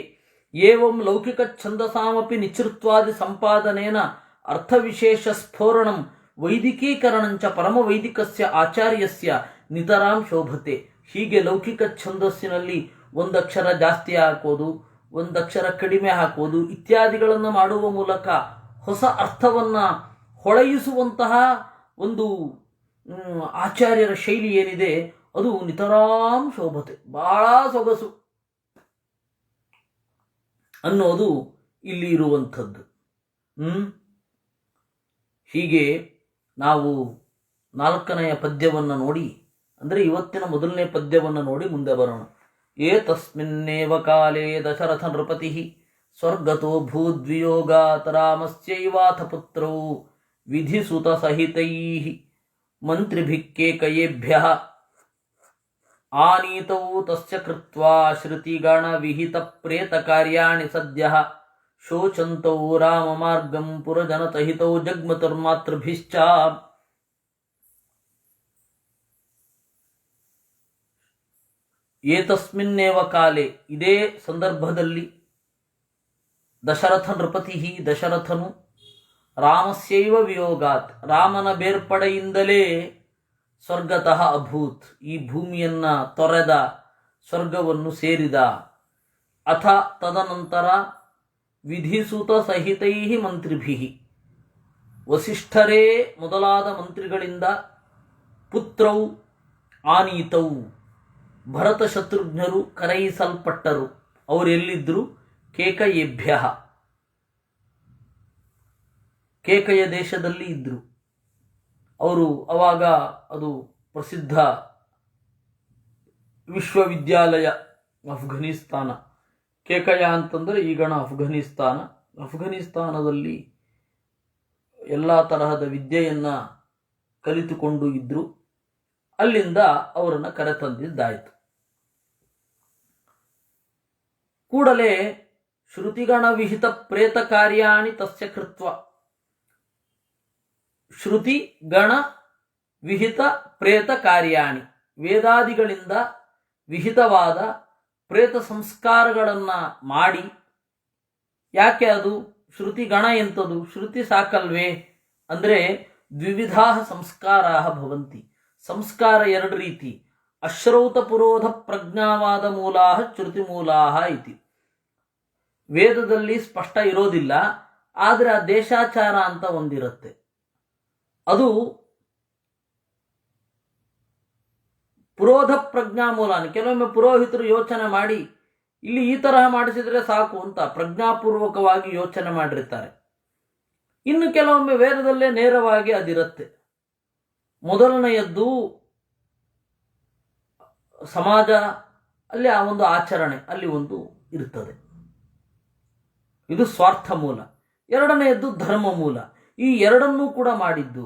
ಏವಂ ಲೌಕಿಕ ಛಂದಸಾಮಪಿ ನಿಚೃತ್ವಾದಿ ಸಂಪಾದನೇನ ಅರ್ಥವಿಶೇಷ ಸ್ಫೋರಣಂ ವೈದಿಕೀಕರಣಂಚ ಪರಮವೈದಿಕಸ್ಯ ಆಚಾರ್ಯಸ್ಯ ನಿತರಾಂ ಶೋಭತೆ. ಹೀಗೆ ಲೌಕಿಕ ಛಂದಸ್ಸಿನಲ್ಲಿ ಒಂದಕ್ಷರ ಜಾಸ್ತಿ ಹಾಕೋದು, ಒಂದಕ್ಷರ ಕಡಿಮೆ ಹಾಕೋದು ಇತ್ಯಾದಿಗಳನ್ನು ಮಾಡುವ ಮೂಲಕ ಹೊಸ ಅರ್ಥವನ್ನು ಹೊಳೆಯಿಸುವಂತಹ ಒಂದು ಆಚಾರ್ಯರ ಶೈಲಿ ಏನಿದೆ ಅದು ನಿತರಾಂ ಶೋಭತೆ, ಬಹಳ ಸೊಗಸು ಅನ್ನೋದು ಇಲ್ಲಿ ಇರುವಂಥದ್ದು. ಹೀಗೆ ನಾವು 4ನೆಯ ಪದ್ಯವನ್ನು ನೋಡಿ, ಅಂದರೆ ಇವತ್ತಿನ ಮೊದಲನೇ ಪದ್ಯವನ್ನು ನೋಡಿ ಮುಂದೆ ಬರೋಣ. ಏತಸ್ಮಿನ್ನೇವ ಕಾಲೇ ದಶರಥ ನೃಪತಿ ಸ್ವರ್ಗತೋ ಭೂದ್ವಿಯೋಗಾತ್ ರಾಮಸ್ಯೈವಾಥ ಪುತ್ರೌ ವಿಧಿಸುತ ಸಹಿತೈ ಮಂತ್ರಿಭಿಕ್ಕೇಕಯೇಭ್ಯಃ ಆನೀತೌ ತಸ್ಯ ಕೃತ್ವಾ ಶ್ರುತಿಗಣ ವಿಹಿತ ಪ್ರೇತ ಕಾರ್ಯಾಣಿ ಸದ್ಯಃ ಶೋಚಂತೌ ರಾಮ ಮಾರ್ಗಂ ಪುರಜನತಹಿತೌ ಜಗ್ಮತುರ್ಮಾತೃಭಿಶ್ಚ. ಏತಸ್ಮಿನ್ನೇವ ಕಾಲೇ, ಇದೇ ಸಂದರ್ಭದಲ್ಲಿ, ದಶರಥ ನೃಪತಿ, ದಶರಥನು ರಾಮಸ್ಯೈವ ವಿಯೋಗಾತ್, ರಾಮನ ಬೇರ್ಪಡೆಯಿಂದಲೇ ಸ್ವರ್ಗತಃ ಅಭೂತ್, ಈ ಭೂಮಿಯನ್ನ ತೊರೆದ, ಸ್ವರ್ಗವನ್ನು ಸೇರಿದ. ಅಥ ತದನಂತರ ವಿಧಿಸುತ ಸಹಿತೈ ಮಂತ್ರಿಭಿ, ವಸಿಷ್ಠರೇ ಮೊದಲಾದ ಮಂತ್ರಿಗಳಿಂದ ಪುತ್ರೌ ಆನೀತೌ, ಭರತ ಶತ್ರುಘ್ನರು ಕರೆಯಿಸಲ್ಪಟ್ಟರು. ಅವರೆಲ್ಲಿದ್ದರು? ಕೇಕಯೇಭ್ಯ, ಕೇಕಯ ದೇಶದಲ್ಲಿ ಇದ್ದರು ಅವರು. ಅವಾಗ ಅದು ಪ್ರಸಿದ್ಧ ವಿಶ್ವವಿದ್ಯಾಲಯ ಅಫ್ಘಾನಿಸ್ತಾನ. ಕೇಕಯ ಅಂತಂದರೆ ಈಗಣ ಅಫ್ಘಾನಿಸ್ತಾನ. ಅಫ್ಘಾನಿಸ್ತಾನದಲ್ಲಿ ಎಲ್ಲ ತರಹದ ವಿದ್ಯೆಯನ್ನು ಕಲಿತುಕೊಂಡು ಇದ್ದರು. ಅಲ್ಲಿಂದ ಅವರನ್ನು ಕರೆತಂದಿದ್ದಾಯಿತು. ಕೂಡಲೇ ಶ್ರುತಿಗಣ ವಿಹಿತ ಪ್ರೇತ ಕಾರ್ಯಾಣಿ ತಸ್ಯ ಕೃತ್ವ, ಶ್ರುತಿ ಗಣ ವಿಹಿತ ಪ್ರೇತ ಕಾರ್ಯಾಣಿ, ವೇದಾದಿಗಳಿಂದ ವಿಹಿತವಾದ ಪ್ರೇತ ಸಂಸ್ಕಾರಗಳನ್ನು ಮಾಡಿ. ಯಾಕೆ ಅದು ಶ್ರುತಿ ಗಣ ಎಂಥದು? ಶ್ರುತಿ ಸಾಕಲ್ವೇ? ಅಂದರೆ ದ್ವಿವಿಧಾ ಸಂಸ್ಕಾರಾ ಭವಂತಿ. ಸಂಸ್ಕಾರ ಎರಡು ರೀತಿ, ಅಶ್ರೌತ ಪುರೋಧ ಪ್ರಜ್ಞಾವಾದ ಮೂಲಾ ಶ್ರುತಿ ಮೂಲಾ ಇತಿ. ವೇದದಲ್ಲಿ ಸ್ಪಷ್ಟ ಇರೋದಿಲ್ಲ, ಆದರೆ ಆ ದೇಶಾಚಾರ ಅಂತ ಒಂದಿರುತ್ತೆ. ಅದು ಪುರೋಧ ಪ್ರಜ್ಞಾ ಮೂಲ. ಕೆಲವೊಮ್ಮೆ ಪುರೋಹಿತರು ಯೋಚನೆ ಮಾಡಿ ಇಲ್ಲಿ ಈ ತರಹ ಮಾಡಿಸಿದ್ರೆ ಸಾಕು ಅಂತ ಪ್ರಜ್ಞಾಪೂರ್ವಕವಾಗಿ ಯೋಚನೆ ಮಾಡಿರ್ತಾರೆ. ಇನ್ನು ಕೆಲವೊಮ್ಮೆ ವೇದದಲ್ಲೇ ನೇರವಾಗಿ ಅದಿರುತ್ತೆ. ಮೊದಲನೆಯದ್ದು ಸಮಾಜ, ಅಲ್ಲಿ ಆ ಒಂದು ಆಚರಣೆ ಅಲ್ಲಿ ಒಂದು ಇರ್ತದೆ, ಇದು ಸ್ವಾರ್ಥ ಮೂಲ. ಎರಡನೆಯದ್ದು ಧರ್ಮ ಮೂಲ. ಈ ಎರಡನ್ನೂ ಕೂಡ ಮಾಡಿದ್ದು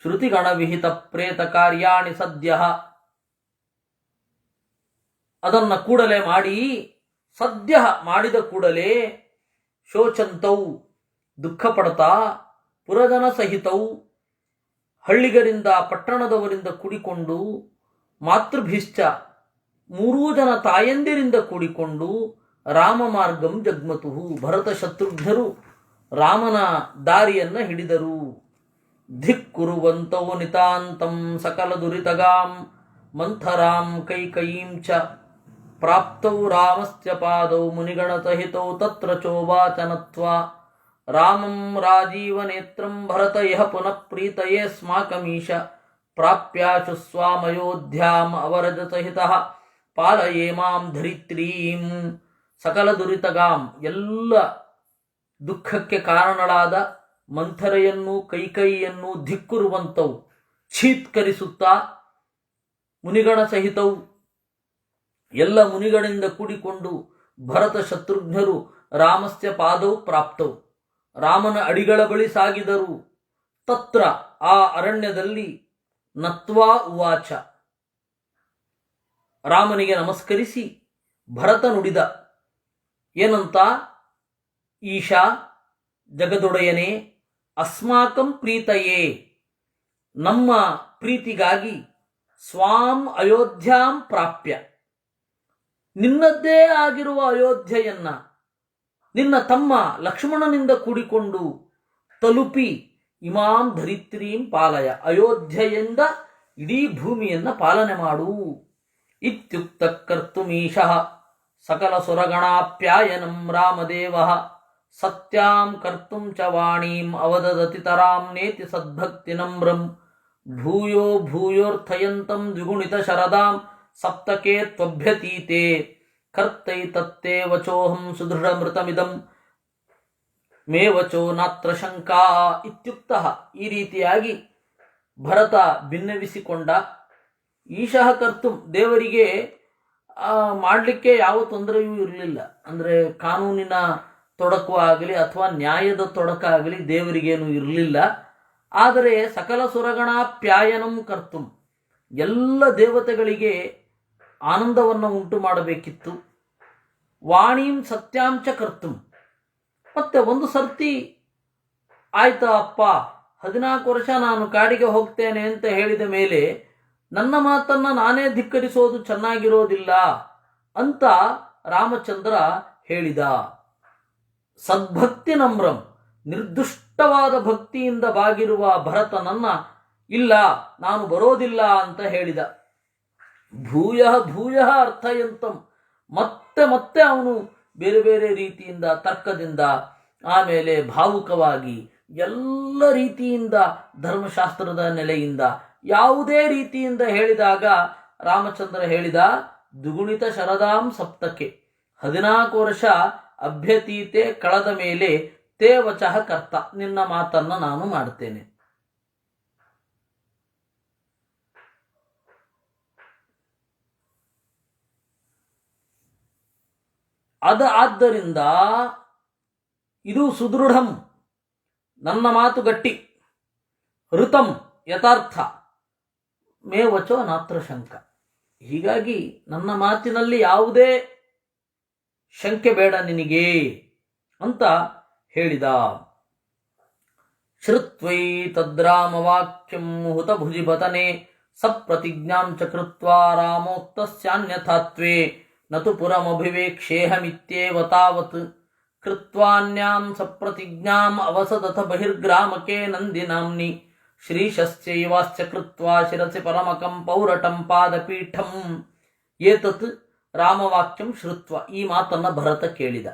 ಶ್ರುತಿಗಣ ವಿಹಿತ ಪ್ರೇತ ಕಾರ್ಯಾಣಿ ಸದ್ಯ, ಅದನ್ನ ಕೂಡಲೇ ಮಾಡಿ, ಸದ್ಯ ಮಾಡಿದ ಕೂಡಲೇ ಶೋಚಂತೌ ದುಃಖ ಪಡ್ತಾ, ಪುರಜನ ಸಹಿತೌ ಹಳ್ಳಿಗರಿಂದ ಪಟ್ಟಣದವರಿಂದ ಕೂಡಿಕೊಂಡು, ಮಾತೃಭಿಶ್ಚ ಮೂರೂ ಜನ ತಾಯಂದಿರಿಂದ ಕೂಡಿಕೊಂಡು, ರಾಮ ಮಾರ್ಗಂ ಜಗ್ಮತುಹು ಭರತ ಶತ್ರುಘ್ನರು ರಾಮನ ದಾರಿಯನ್ನ ಹಿಡಿದರು. ಧಿಕ್ಕುರುವಂತೌ ನಿತಾಂತಂ ಸಕಲ ದುರಿತಗಾಂ ಮಂಥರಾಂ ಕೈಕಯೀಂ ಚ ಪ್ರಾಪ್ತೌ ರಾಮಸ್ಯ ಪಾದೌ ಮುನಿಗಣಸಹಿತೌ ತತ್ರ ಚೋವಾಚನತ್ವಾ ರಾಮಂ ರಾಜೀವನೇತ್ರಂ ಭರತ ಇಹ ಪುನಃ ಪ್ರೀತಯೇ ಸ್ಮಾಕಮೀಶ ಪ್ರಾಪ್ಯಾಶು ಸ್ವಾಮಯೋಧ್ಯಾಂ ಅವರಜ ಸಹಿತಃ ಪಾಲಯೇಮಾಂ ಧರಿತ್ರೀಂ. ಸಕಲ ದುರಿತಗಾಂ, ಎಲ್ಲ ದುಃಖಕ್ಕೆ ಕಾರಣಳಾದ ಮಂಥರೆಯನ್ನು ಕೈಕೈಯನ್ನು ಧಿಕ್ಕುರುವಂತವು ಛೀತ್ಕರಿಸುತ್ತಾ, ಮುನಿಗಣ ಸಹಿತವು ಎಲ್ಲ ಮುನಿಗಳಿಂದ ಕೂಡಿಕೊಂಡು ಭರತ ಶತ್ರುಘ್ನರು ರಾಮಸ್ಯ ಪಾದವು ಪ್ರಾಪ್ತವು ರಾಮನ ಅಡಿಗಳ ಬಳಿ ಸಾಗಿದರು. ತತ್ರ ಆ ಅರಣ್ಯದಲ್ಲಿ ನತ್ವಾ ಉವಾಚ, ರಾಮನಿಗೆ ನಮಸ್ಕರಿಸಿ ಭರತ ನುಡಿದ ಏನಂತ? ಈಶಾ, ಜಗದೊಡೆಯನೇ, ಅಸ್ಮಾಕಂ ಪ್ರೀತಯೇ, ನಮ್ಮ ಪ್ರೀತಿಗಾಗಿ ಸ್ವಾಂ ಅಯೋಧ್ಯಾಂ ಪ್ರಾಪ್ಯ, ನಿನ್ನದ್ದೇ ಆಗಿರುವ ಅಯೋಧ್ಯೆಯನ್ನ ನಿನ್ನ ತಮ್ಮ ಲಕ್ಷ್ಮಣನಿಂದ ಕೂಡಿಕೊಂಡು ತಲುಪಿ ಇಮಾಂ ಧರಿತ್ರೀಂ ಪಾಲಯ, ಅಯೋಧ್ಯೆಯಿಂದ ಇಡೀ ಭೂಮಿಯನ್ನ ಪಾಲನೆ ಮಾಡು. ಇತ್ಯುಕ್ತ ಕರ್ತುಮೀಶಃ ಸಕಲ ಸುರಗಣಾಪ್ಯಾಯನಂ ರಾಮದೇವಃ ಸತ್ಯಾಂ ಕರ್ತುಂ ಚ ವಾಣೀಂ ಅವದದತಿ ತರಾಂ ನೇತಿ ಸದ್ಭಕ್ತಿ ನಮ್ರಂ ಭೂಯೋ ಭೂಯೋರ್ಥಯಂತಂ ದ್ವಿಗುಣಿತ ಶರದಾಂ ಸಪ್ತಕೆ ತ್ವಭ್ಯತೀತೆ ಕರ್ತೈತತ್ತೇ ವಚೋಹಂ ಸುದೃಢಮೃತಮಿದಂ ಮೇ ವಚೋ ನಾತ್ರ ಶಂಕಾ. ಇತ್ಯುಕ್ತಃ, ಈ ರೀತಿಯಾಗಿ ಭರತ ಭಿನ್ನವಿಸಿಕೊಂಡ. ಈಶಃ ಕರ್ತುಂ, ದೇವರಿಗೆ ಮಾಡಲಿಕ್ಕೆ ಯಾವ ತೊಂದರೆಯೂ ಇರಲಿಲ್ಲ. ಅಂದರೆ ಕಾನೂನಿನ ತೊಡಕು ಆಗಲಿ ಅಥವಾ ನ್ಯಾಯದ ತೊಡಕಾಗಲಿ ದೇವರಿಗೇನು ಇರಲಿಲ್ಲ. ಆದರೆ ಸಕಲ ಸುರಗಣಾಪ್ಯಾಯನಂ ಕರ್ತುಂ, ಎಲ್ಲ ದೇವತೆಗಳಿಗೆ ಆನಂದವನ್ನು ಉಂಟು ಮಾಡಬೇಕಿತ್ತು. ವಾಣೀಂ ಸತ್ಯಾಂಚ ಕರ್ತುಂ, ಮತ್ತೆ ಒಂದು ಸರ್ತಿ ಆಯ್ತಾ ಅಪ್ಪ 14 ವರ್ಷ ನಾನು ಕಾಡಿಗೆ ಹೋಗ್ತೇನೆ ಅಂತ ಹೇಳಿದ ಮೇಲೆ ನನ್ನ ಮಾತನ್ನು ನಾನೇ ಧಿಕ್ಕರಿಸೋದು ಚೆನ್ನಾಗಿರೋದಿಲ್ಲ ಅಂತ ರಾಮಚಂದ್ರ ಹೇಳಿದ. ಸದ್ಭಕ್ತಿ ನಮ್ರಂ, ನಿರ್ದುಷ್ಟವಾದ ಭಕ್ತಿಯಿಂದ ಬಾಗಿರುವ ಭರತನನ್ನ ಇಲ್ಲ ನಾನು ಬರೋದಿಲ್ಲ ಅಂತ ಹೇಳಿದ. ಭೂಯ ಭೂಯ ಅರ್ಥಯಂತಂ, ಮತ್ತೆ ಮತ್ತೆ ಅವನು ಬೇರೆ ಬೇರೆ ರೀತಿಯಿಂದ ತರ್ಕದಿಂದ ಆಮೇಲೆ ಭಾವುಕವಾಗಿ ಎಲ್ಲ ರೀತಿಯಿಂದ ಧರ್ಮಶಾಸ್ತ್ರದ ನೆಲೆಯಿಂದ ಯಾವುದೇ ರೀತಿಯಿಂದ ಹೇಳಿದಾಗ ರಾಮಚಂದ್ರ ಹೇಳಿದ, ದುಗುಣಿತ ಶರದಾಂ ಸಪ್ತಕ್ಕೆ, 14 ವರ್ಷ ಅಭ್ಯತೀತೆ ಕಳೆದ ಮೇಲೆ ತೇ ವಚಃ ಕರ್ತ, ನಿನ್ನ ಮಾತನ್ನ ನಾನು ಮಾಡ್ತೇನೆ. ಆದ್ದರಿಂದ ಇದು ಸುದೃಢಂ, ನನ್ನ ಮಾತು ಗಟ್ಟಿ, ಋತಂ ಯಥಾರ್ಥ, ಮೇ ವಚೋ ನಾತ್ರ ಶಂಕ. ಹೀಗಾಗಿ ನನ್ನ ಮಾತಿನಲ್ಲಿ ಯಾವುದೇ ಶಂಕೆ ಬೇಡ ನಿನಗೆ ಅಂತ ಹೇಳಿದ. ಶ್ರುತ್ವೈ ತದ್ರಾಮವಾಕ್ಯಂ ಹುತಭುಜಿಬತನೆ ಸಪ್ರತಿಜ್ಞಾಂ ಚ ಕೃತ್ವಾ ರಾಮೋಕ್ತಸ್ಯಾನ್ಯಥಾತ್ವೇ ನತು ಪುರಮಭಿವೇಕ್ಷೇಹಮಿತ್ಯೇವ ತಾವತ್ ಕೃತ್ವಾನ್ಯಾಂ ಸಪ್ರತಿಜ್ಞಾಂ ಅವಸದಥ ಬಹಿರ್ಗ್ರಾಮಕೆ ನಂದಿನಾಮ್ನಿ ಶ್ರೀಶಸ್ಯೈವಾಶ್ಚ ಕೃತ್ವಾ ಶಿರಸಿ ಪರಮಕಂ ಪೌರಟಂ ಪಾದಪೀಠಂ. ಏತತ್ ರಾಮವಾಕ್ಯಂ ಶ್ರುತ್ವ, ಈ ಮಾತನ್ನ ಭರತ ಕೇಳಿದ.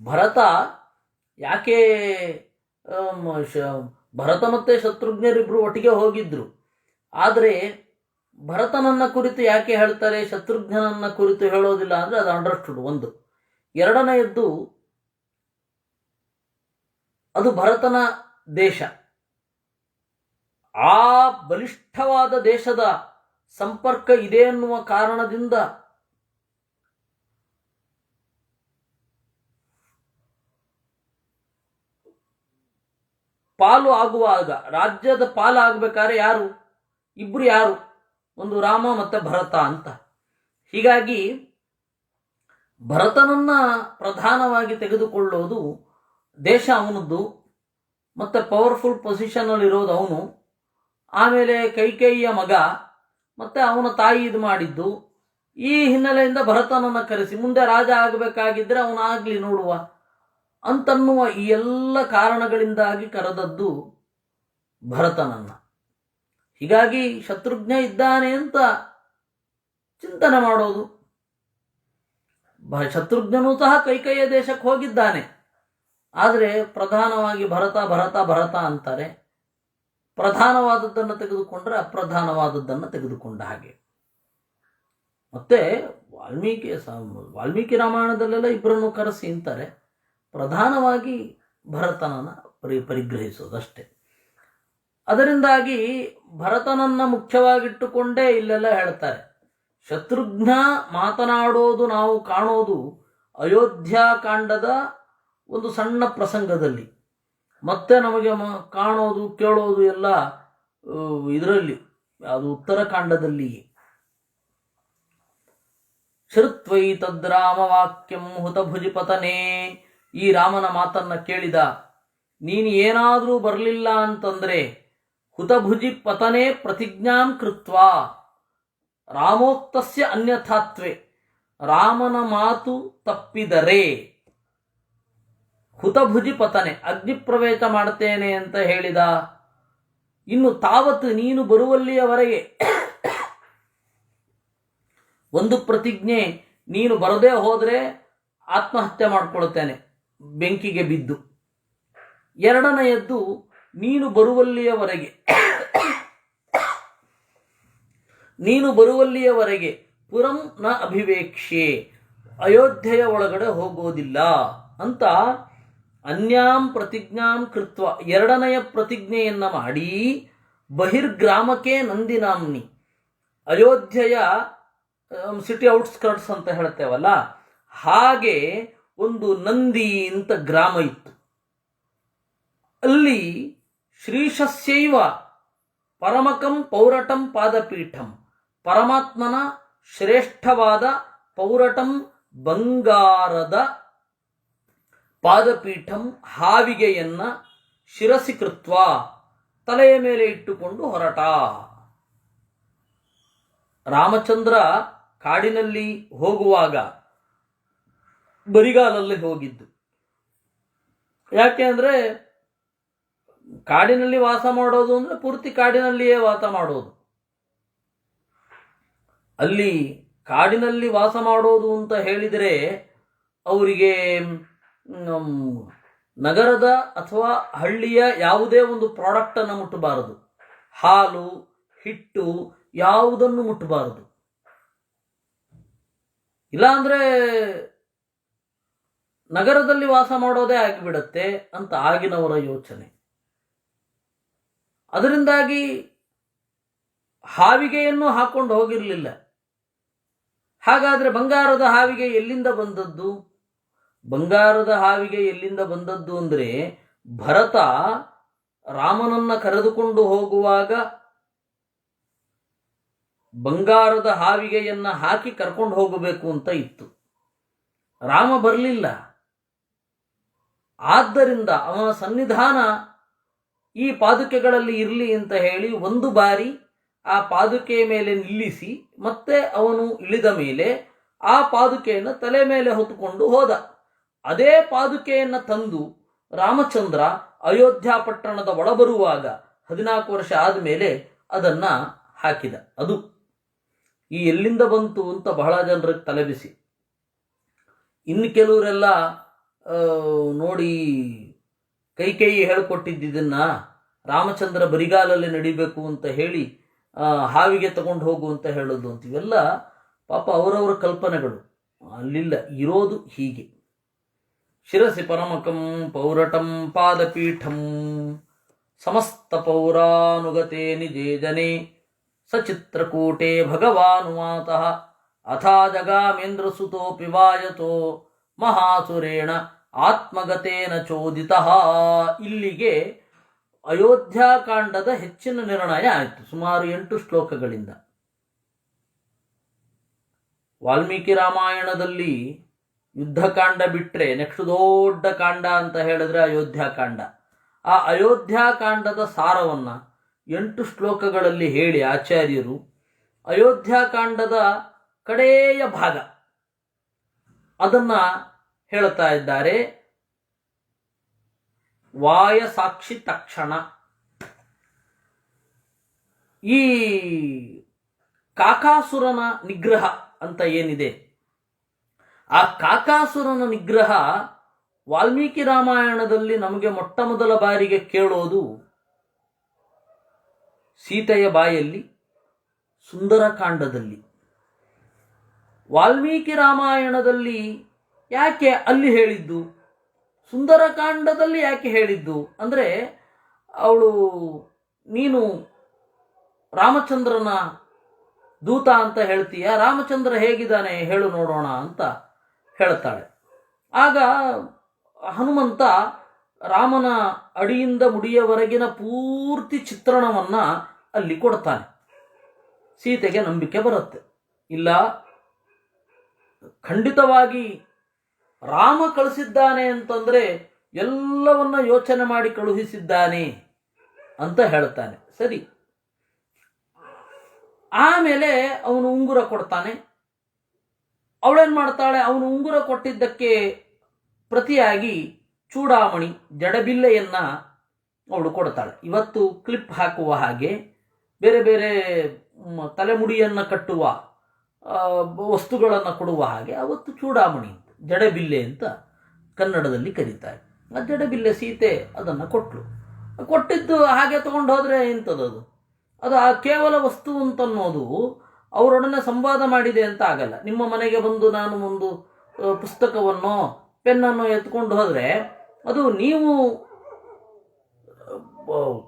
ಭರತ ಯಾಕೆ ಭರತ ಮತ್ತೆ ಶತ್ರುಘ್ನರಿಬ್ರು ಒಟ್ಟಿಗೆ ಹೋಗಿದ್ರು, ಆದರೆ ಭರತನನ್ನ ಕುರಿತು ಯಾಕೆ ಹೇಳ್ತಾರೆ, ಶತ್ರುಘ್ನನನ್ನ ಕುರಿತು ಹೇಳೋದಿಲ್ಲ ಅಂದ್ರೆ ಅದು ಅಂಡರ್ಸ್ಟುಡ್ ಒಂದು. ಎರಡನೆಯದ್ದು, ಅದು ಭರತನ ದೇಶ, ಆ ಬಲಿಷ್ಠವಾದ ದೇಶದ ಸಂಪರ್ಕ ಇದೆ ಎನ್ನುವ ಕಾರಣದಿಂದ ಪಾಲು ಆಗುವಾಗ, ರಾಜ್ಯದ ಪಾಲು ಆಗ್ಬೇಕಾದ್ರೆ ಯಾರು ಇಬ್ರು, ಯಾರು ಒಂದು ರಾಮ ಮತ್ತೆ ಭರತ ಅಂತ. ಹೀಗಾಗಿ ಭರತನನ್ನ ಪ್ರಧಾನವಾಗಿ ತೆಗೆದುಕೊಳ್ಳೋದು, ದೇಶ ಅವನದ್ದು, ಮತ್ತೆ ಪವರ್ಫುಲ್ ಪೊಸಿಷನ್ ಅಲ್ಲಿ ಇರೋದು ಅವನು, ಆಮೇಲೆ ಕೈಕೇಯಿಯ ಮಗ, ಮತ್ತೆ ಅವನ ತಾಯಿ ಇದು ಮಾಡಿದ್ದು. ಈ ಹಿನ್ನೆಲೆಯಿಂದ ಭರತನನ್ನ ಕರೆಸಿ ಮುಂದೆ ರಾಜ ಆಗಬೇಕಾಗಿದ್ರೆ ಅವನಾಗ್ಲಿ ನೋಡುವ ಅಂತನ್ನುವ ಈ ಎಲ್ಲ ಕಾರಣಗಳಿಂದಾಗಿ ಕರೆದದ್ದು ಭರತನನ್ನ. ಹೀಗಾಗಿ ಶತ್ರುಘ್ನ ಇದ್ದಾನೆ ಅಂತ ಚಿಂತನೆ ಮಾಡೋದು. ಶತ್ರುಘ್ನನೂ ಸಹ ಕೈಕೇಯಿಯ ದೇಶಕ್ಕೆ ಹೋಗಿದ್ದಾನೆ, ಆದರೆ ಪ್ರಧಾನವಾಗಿ ಭರತ ಭರತ ಭರತ ಅಂತಾರೆ. ಪ್ರಧಾನವಾದದ್ದನ್ನು ತೆಗೆದುಕೊಂಡ್ರೆ ಅಪ್ರಧಾನವಾದದ್ದನ್ನು ತೆಗೆದುಕೊಂಡ ಹಾಗೆ. ಮತ್ತೆ ವಾಲ್ಮೀಕಿ ರಾಮಾಯಣದಲ್ಲೆಲ್ಲ ಇಬ್ಬರನ್ನು ಕರೆಸಿ ಅಂತಾರೆ, ಪ್ರಧಾನವಾಗಿ ಭರತನನ್ನ ಪರಿಗ್ರಹಿಸೋದಷ್ಟೇ. ಅದರಿಂದಾಗಿ ಭರತನನ್ನ ಮುಖ್ಯವಾಗಿಟ್ಟುಕೊಂಡೇ ಇಲ್ಲೆಲ್ಲ ಹೇಳ್ತಾರೆ. ಶತ್ರುಘ್ನ ಮಾತನಾಡೋದು ನಾವು ಕಾಣೋದು ಅಯೋಧ್ಯಾಕಾಂಡದ ಒಂದು ಸಣ್ಣ ಪ್ರಸಂಗದಲ್ಲಿ, ಮತ್ತೆ ನಮಗೆ ಕಾಣೋದು ಕೇಳೋದು ಎಲ್ಲ ಇದರಲ್ಲಿ, ಅದು ಉತ್ತರಕಾಂಡದಲ್ಲಿಯೇ. ಶ್ರುತ್ವೈ ತದ್ರಾಮವಾಕ್ಯಂ ಹುತಭುಜಿ ಪತನೇ, ಈ ರಾಮನ ಮಾತನ್ನ ಕೇಳಿದ. ನೀನು ಏನಾದರೂ ಬರಲಿಲ್ಲ ಅಂತಂದ್ರೆ ಹುತಭುಜಿ ಪತನೇ ಪ್ರತಿಜ್ಞಾಂ ಕೃತ್ವಾ ರಾಮೋಕ್ತಸ್ಯ ಅನ್ಯಥಾತ್ವೇ, ರಾಮನ ಮಾತು ತಪ್ಪಿದರೆ ಹುತಭುಜಿ ಪತನೆ, ಅಗ್ನಿಪ್ರವೇಶ ಮಾಡ್ತೇನೆ ಅಂತ ಹೇಳಿದ. ಇನ್ನು ತಾವತ್, ನೀನು ಬರುವಲ್ಲಿಯವರೆಗೆ ಒಂದು ಪ್ರತಿಜ್ಞೆ, ನೀನು ಬರದೇ ಹೋದ್ರೆ ಆತ್ಮಹತ್ಯೆ ಮಾಡ್ಕೊಳ್ತೇನೆ ಬೆಂಕಿಗೆ ಬಿದ್ದು. ಎರಡನೆಯದ್ದು, ನೀನು ಬರುವಲ್ಲಿಯವರೆಗೆ ಪುರಂ ನ ಅಭಿವೇಕ್ಷೆ, ಅಯೋಧ್ಯೆಯ ಒಳಗಡೆ ಹೋಗೋದಿಲ್ಲ ಅಂತ ಅನ್ಯಾಂ ಪ್ರತಿಜ್ಞಾಂ ಕೃತ್ವ, ಎರಡನೆಯ ಪ್ರತಿಜ್ಞೆಯನ್ನ ಮಾಡಿ ಬಹಿರ್ಗ್ರಾಮಕ್ಕೆ ನಂದಿನಾಮ್ನಿ, ಅಯೋಧ್ಯೆಯ ಸಿಟಿ ಔಟ್ಸ್ಕರ್ಟ್ಸ್ ಅಂತ ಹೇಳ್ತೇವಲ್ಲ ಹಾಗೆ ಒಂದು ನಂದಿ ಅಂತ ಗ್ರಾಮ ಇತ್ತು. ಅಲ್ಲಿ ಶ್ರೀಶಸ್ಯೈವ ಪರಮಕಂ ಪೌರಟಂ ಪಾದಪೀಠಂ, ಪರಮಾತ್ಮನ ಶ್ರೇಷ್ಠವಾದ ಪೌರಟಂ ಬಂಗಾರದ ಪಾದಪೀಠಂ ಹಾವಿಗೆಯನ್ನ ಶಿರಸಿ ಕೃತ್ವ ತಲೆಯ ಮೇಲೆ ಇಟ್ಟುಕೊಂಡು ಹೊರಟ. ರಾಮಚಂದ್ರ ಕಾಡಿನಲ್ಲಿ ಹೋಗುವಾಗ ಬರಿಗಾಲಲ್ಲಿ ಹೋಗಿದ್ದು. ಯಾಕೆ ಅಂದರೆ ಕಾಡಿನಲ್ಲಿ ವಾಸ ಮಾಡೋದು ಅಂದರೆ ಪೂರ್ತಿ ಕಾಡಿನಲ್ಲಿಯೇ ವಾಸ ಮಾಡೋದು. ಅಲ್ಲಿ ಕಾಡಿನಲ್ಲಿ ವಾಸ ಮಾಡೋದು ಅಂತ ಹೇಳಿದರೆ ಅವರಿಗೆ ನಗರದ ಅಥವಾ ಹಳ್ಳಿಯ ಯಾವುದೇ ಒಂದು ಪ್ರಾಡಕ್ಟನ್ನು ಮುಟ್ಟಬಾರದು. ಹಾಲು, ಹಿಟ್ಟು ಯಾವುದನ್ನು ಮುಟ್ಟಬಾರದು. ಇಲ್ಲಾಂದ್ರೆ ನಗರದಲ್ಲಿ ವಾಸ ಮಾಡೋದೇ ಆಗಿಬಿಡತ್ತೆ ಅಂತ ಆಗಿನವರ ಯೋಚನೆ. ಅದರಿಂದಾಗಿ ಹಾವಿಗೆಯನ್ನು ಹಾಕೊಂಡು ಹೋಗಿರಲಿಲ್ಲ. ಹಾಗಾದ್ರೆ ಬಂಗಾರದ ಹಾವಿಗೆ ಎಲ್ಲಿಂದ ಬಂದದ್ದು? ಬಂಗಾರದ ಹಾವಿಗೆ ಎಲ್ಲಿಂದ ಬಂದದ್ದು ಅಂದರೆ ಭರತ ರಾಮನನ್ನ ಕರೆದುಕೊಂಡು ಹೋಗುವಾಗ ಬಂಗಾರದ ಹಾವಿಗೆಯನ್ನ ಹಾಕಿ ಕರ್ಕೊಂಡು ಹೋಗಬೇಕು ಅಂತ ಇತ್ತು. ರಾಮ ಬರಲಿಲ್ಲ. ಆದ್ದರಿಂದ ಅವನ ಸನ್ನಿಧಾನ ಈ ಪಾದುಕೆಗಳಲ್ಲಿ ಇರಲಿ ಅಂತ ಹೇಳಿ ಒಂದು ಬಾರಿ ಆ ಪಾದುಕೆಯ ಮೇಲೆ ನಿಲ್ಲಿಸಿ ಮತ್ತೆ ಅವನು ಇಳಿದ ಮೇಲೆ ಆ ಪಾದುಕೆಯನ್ನು ತಲೆ ಮೇಲೆ ಹೊತ್ತುಕೊಂಡು ಹೋದ. ಅದೇ ಪಾದುಕೆಯನ್ನು ತಂದು ರಾಮಚಂದ್ರ ಅಯೋಧ್ಯ ಪಟ್ಟಣದ ಒಳಬರುವಾಗ 14 ವರ್ಷ ಆದಮೇಲೆ ಅದನ್ನು ಹಾಕಿದ. ಅದು ಈ ಎಲ್ಲಿಂದ ಬಂತು ಅಂತ ಬಹಳ ಜನರಿಗೆ ತಲೆಬಿಸಿ. ಇನ್ನು ಕೆಲವರೆಲ್ಲ ನೋಡಿ ಕೈಕೇಯಿ ಹೇಳ್ಕೊಟ್ಟಿದ್ದನ್ನ ರಾಮಚಂದ್ರ ಬರಿಗಾಲಲ್ಲಿ ನಡಿಬೇಕು ಅಂತ ಹೇಳಿ ಹಾವಿಗೆ ತಗೊಂಡು ಹೋಗು ಅಂತ ಹೇಳೋದು ಅಂತ, ಇವೆಲ್ಲ ಪಾಪ ಅವರವರ ಕಲ್ಪನೆಗಳು. ಅಲ್ಲಿಲ್ಲ, ಇರೋದು ಹೀಗೆ. ಶಿರಸಿ ಪರಮಕಂ ಪೌರಟಂ ಪಾದಪೀಠಂ ಸಮಸ್ತ ಪೌರಾನುಗತೆ ನಿಜೇ ಜನೆ ಸಚಿತ್ರಕೂಟೆ ಭಗವಾನುವಾತಃ ಅಥಾ ಜಗಾಮೇಂದ್ರ ಸುತೋಪಿ ವಾಯತೋ ಮಹಾಸುರೇಣ ಆತ್ಮಗತೇನ ಚೋದಿತಃ. ಇಲ್ಲಿಗೆ ಅಯೋಧ್ಯಾಕಾಂಡದ ಹೆಚ್ಚಿನ ನಿರ್ಣಯ ಆಯಿತು, ಸುಮಾರು 8 ಶ್ಲೋಕಗಳಿಂದ. ವಾಲ್ಮೀಕಿ ರಾಮಾಯಣದಲ್ಲಿ ಯುದ್ಧಕಾಂಡ ಬಿಟ್ಟರೆ ನೆಕ್ಸ್ಟ್ ದೊಡ್ಡ ಕಾಂಡ ಅಂತ ಹೇಳಿದ್ರೆ ಅಯೋಧ್ಯಾಕಾಂಡ. ಆ ಅಯೋಧ್ಯಾಕಾಂಡದ ಸಾರವನ್ನ 8 ಶ್ಲೋಕಗಳಲ್ಲಿ ಹೇಳಿ ಆಚಾರ್ಯರು ಅಯೋಧ್ಯಾಕಾಂಡದ ಕಡೆಯ ಭಾಗ ಅದನ್ನ ಹೇಳ್ತಾ ಇದ್ದಾರೆ. ವಾಯ ಸಾಕ್ಷಿ ತಕ್ಷಣ. ಈ ಕಾಕಾಸುರನ ನಿಗ್ರಹ ಅಂತ ಏನಿದೆ, ಆ ಕಾಕಾಸುರನ ನಿಗ್ರಹ ವಾಲ್ಮೀಕಿ ರಾಮಾಯಣದಲ್ಲಿ ನಮಗೆ ಮೊಟ್ಟ ಮೊದಲ ಬಾರಿಗೆ ಕೇಳೋದು ಸೀತೆಯ ಬಾಯಲ್ಲಿ ಸುಂದರಕಾಂಡದಲ್ಲಿ. ವಾಲ್ಮೀಕಿ ರಾಮಾಯಣದಲ್ಲಿ ಯಾಕೆ ಅಲ್ಲಿ ಹೇಳಿದ್ದು, ಸುಂದರಕಾಂಡದಲ್ಲಿ ಯಾಕೆ ಹೇಳಿದ್ದು ಅಂದರೆ, ಅವಳು ನೀನು ರಾಮಚಂದ್ರನ ದೂತ ಅಂತ ಹೇಳ್ತೀಯ, ರಾಮಚಂದ್ರ ಹೇಗಿದ್ದಾನೆ ಹೇಳು ನೋಡೋಣ ಅಂತ ಹೇಳ್ತಾಳೆ. ಆಗ ಹನುಮಂತ ರಾಮನ ಅಡಿಯಿಂದ ಮುಡಿಯವರೆಗಿನ ಪೂರ್ತಿ ಚಿತ್ರಣವನ್ನ ಅಲ್ಲಿ ಕೊಡ್ತಾನೆ. ಸೀತೆಗೆ ನಂಬಿಕೆ ಬರುತ್ತೆ, ಇಲ್ಲ ಖಂಡಿತವಾಗಿ ರಾಮ ಕಳಿಸಿದ್ದಾನೆ ಅಂತಂದ್ರೆ ಎಲ್ಲವನ್ನ ಯೋಚನೆ ಮಾಡಿ ಕಳುಹಿಸಿದ್ದಾನೆ ಅಂತ ಹೇಳ್ತಾನೆ. ಸರಿ, ಆಮೇಲೆ ಅವನು ಉಂಗುರ ಕೊಡ್ತಾನೆ. ಅವಳೇನ್ ಮಾಡ್ತಾಳೆ, ಅವನು ಉಂಗುರ ಕೊಟ್ಟಿದ್ದಕ್ಕೆ ಪ್ರತಿಯಾಗಿ ಚೂಡಾಮಣಿ ಜಡಬಿಲ್ಲೆಯನ್ನ ಅವಳು ಕೊಡ್ತಾಳೆ. ಇವತ್ತು ಕ್ಲಿಪ್ ಹಾಕುವ ಹಾಗೆ ಬೇರೆ ಬೇರೆ ತಲೆಮುಡಿಯನ್ನ ಕಟ್ಟುವ ವಸ್ತುಗಳನ್ನು ಕೊಡುವ ಹಾಗೆ ಅವತ್ತು ಚೂಡಾಮಣಿ ಅಂತ, ಜಡಬಿಲ್ಲೆ ಅಂತ ಕನ್ನಡದಲ್ಲಿ ಕರೀತಾರೆ. ಆ ಜಡಬಿಲ್ಲೆ ಸೀತೆ ಅದನ್ನು ಕೊಟ್ಟಿದ್ದು ಹಾಗೆ ತಗೊಂಡು ಹೋದ್ರೆ ಇಂಥದ್ದು ಅದು ಆ ಕೇವಲ ವಸ್ತು ಅಂತನ್ನೋದು ಅವರೊಡನೆ ಸಂವಾದ ಮಾಡಿದೆ ಅಂತ ಆಗಲ್ಲ. ನಿಮ್ಮ ಮನೆಗೆ ಬಂದು ನಾನು ಒಂದು ಪುಸ್ತಕವನ್ನು ಪೆನ್ನನ್ನು ಎತ್ಕೊಂಡು ಹೋದರೆ ಅದು ನೀವು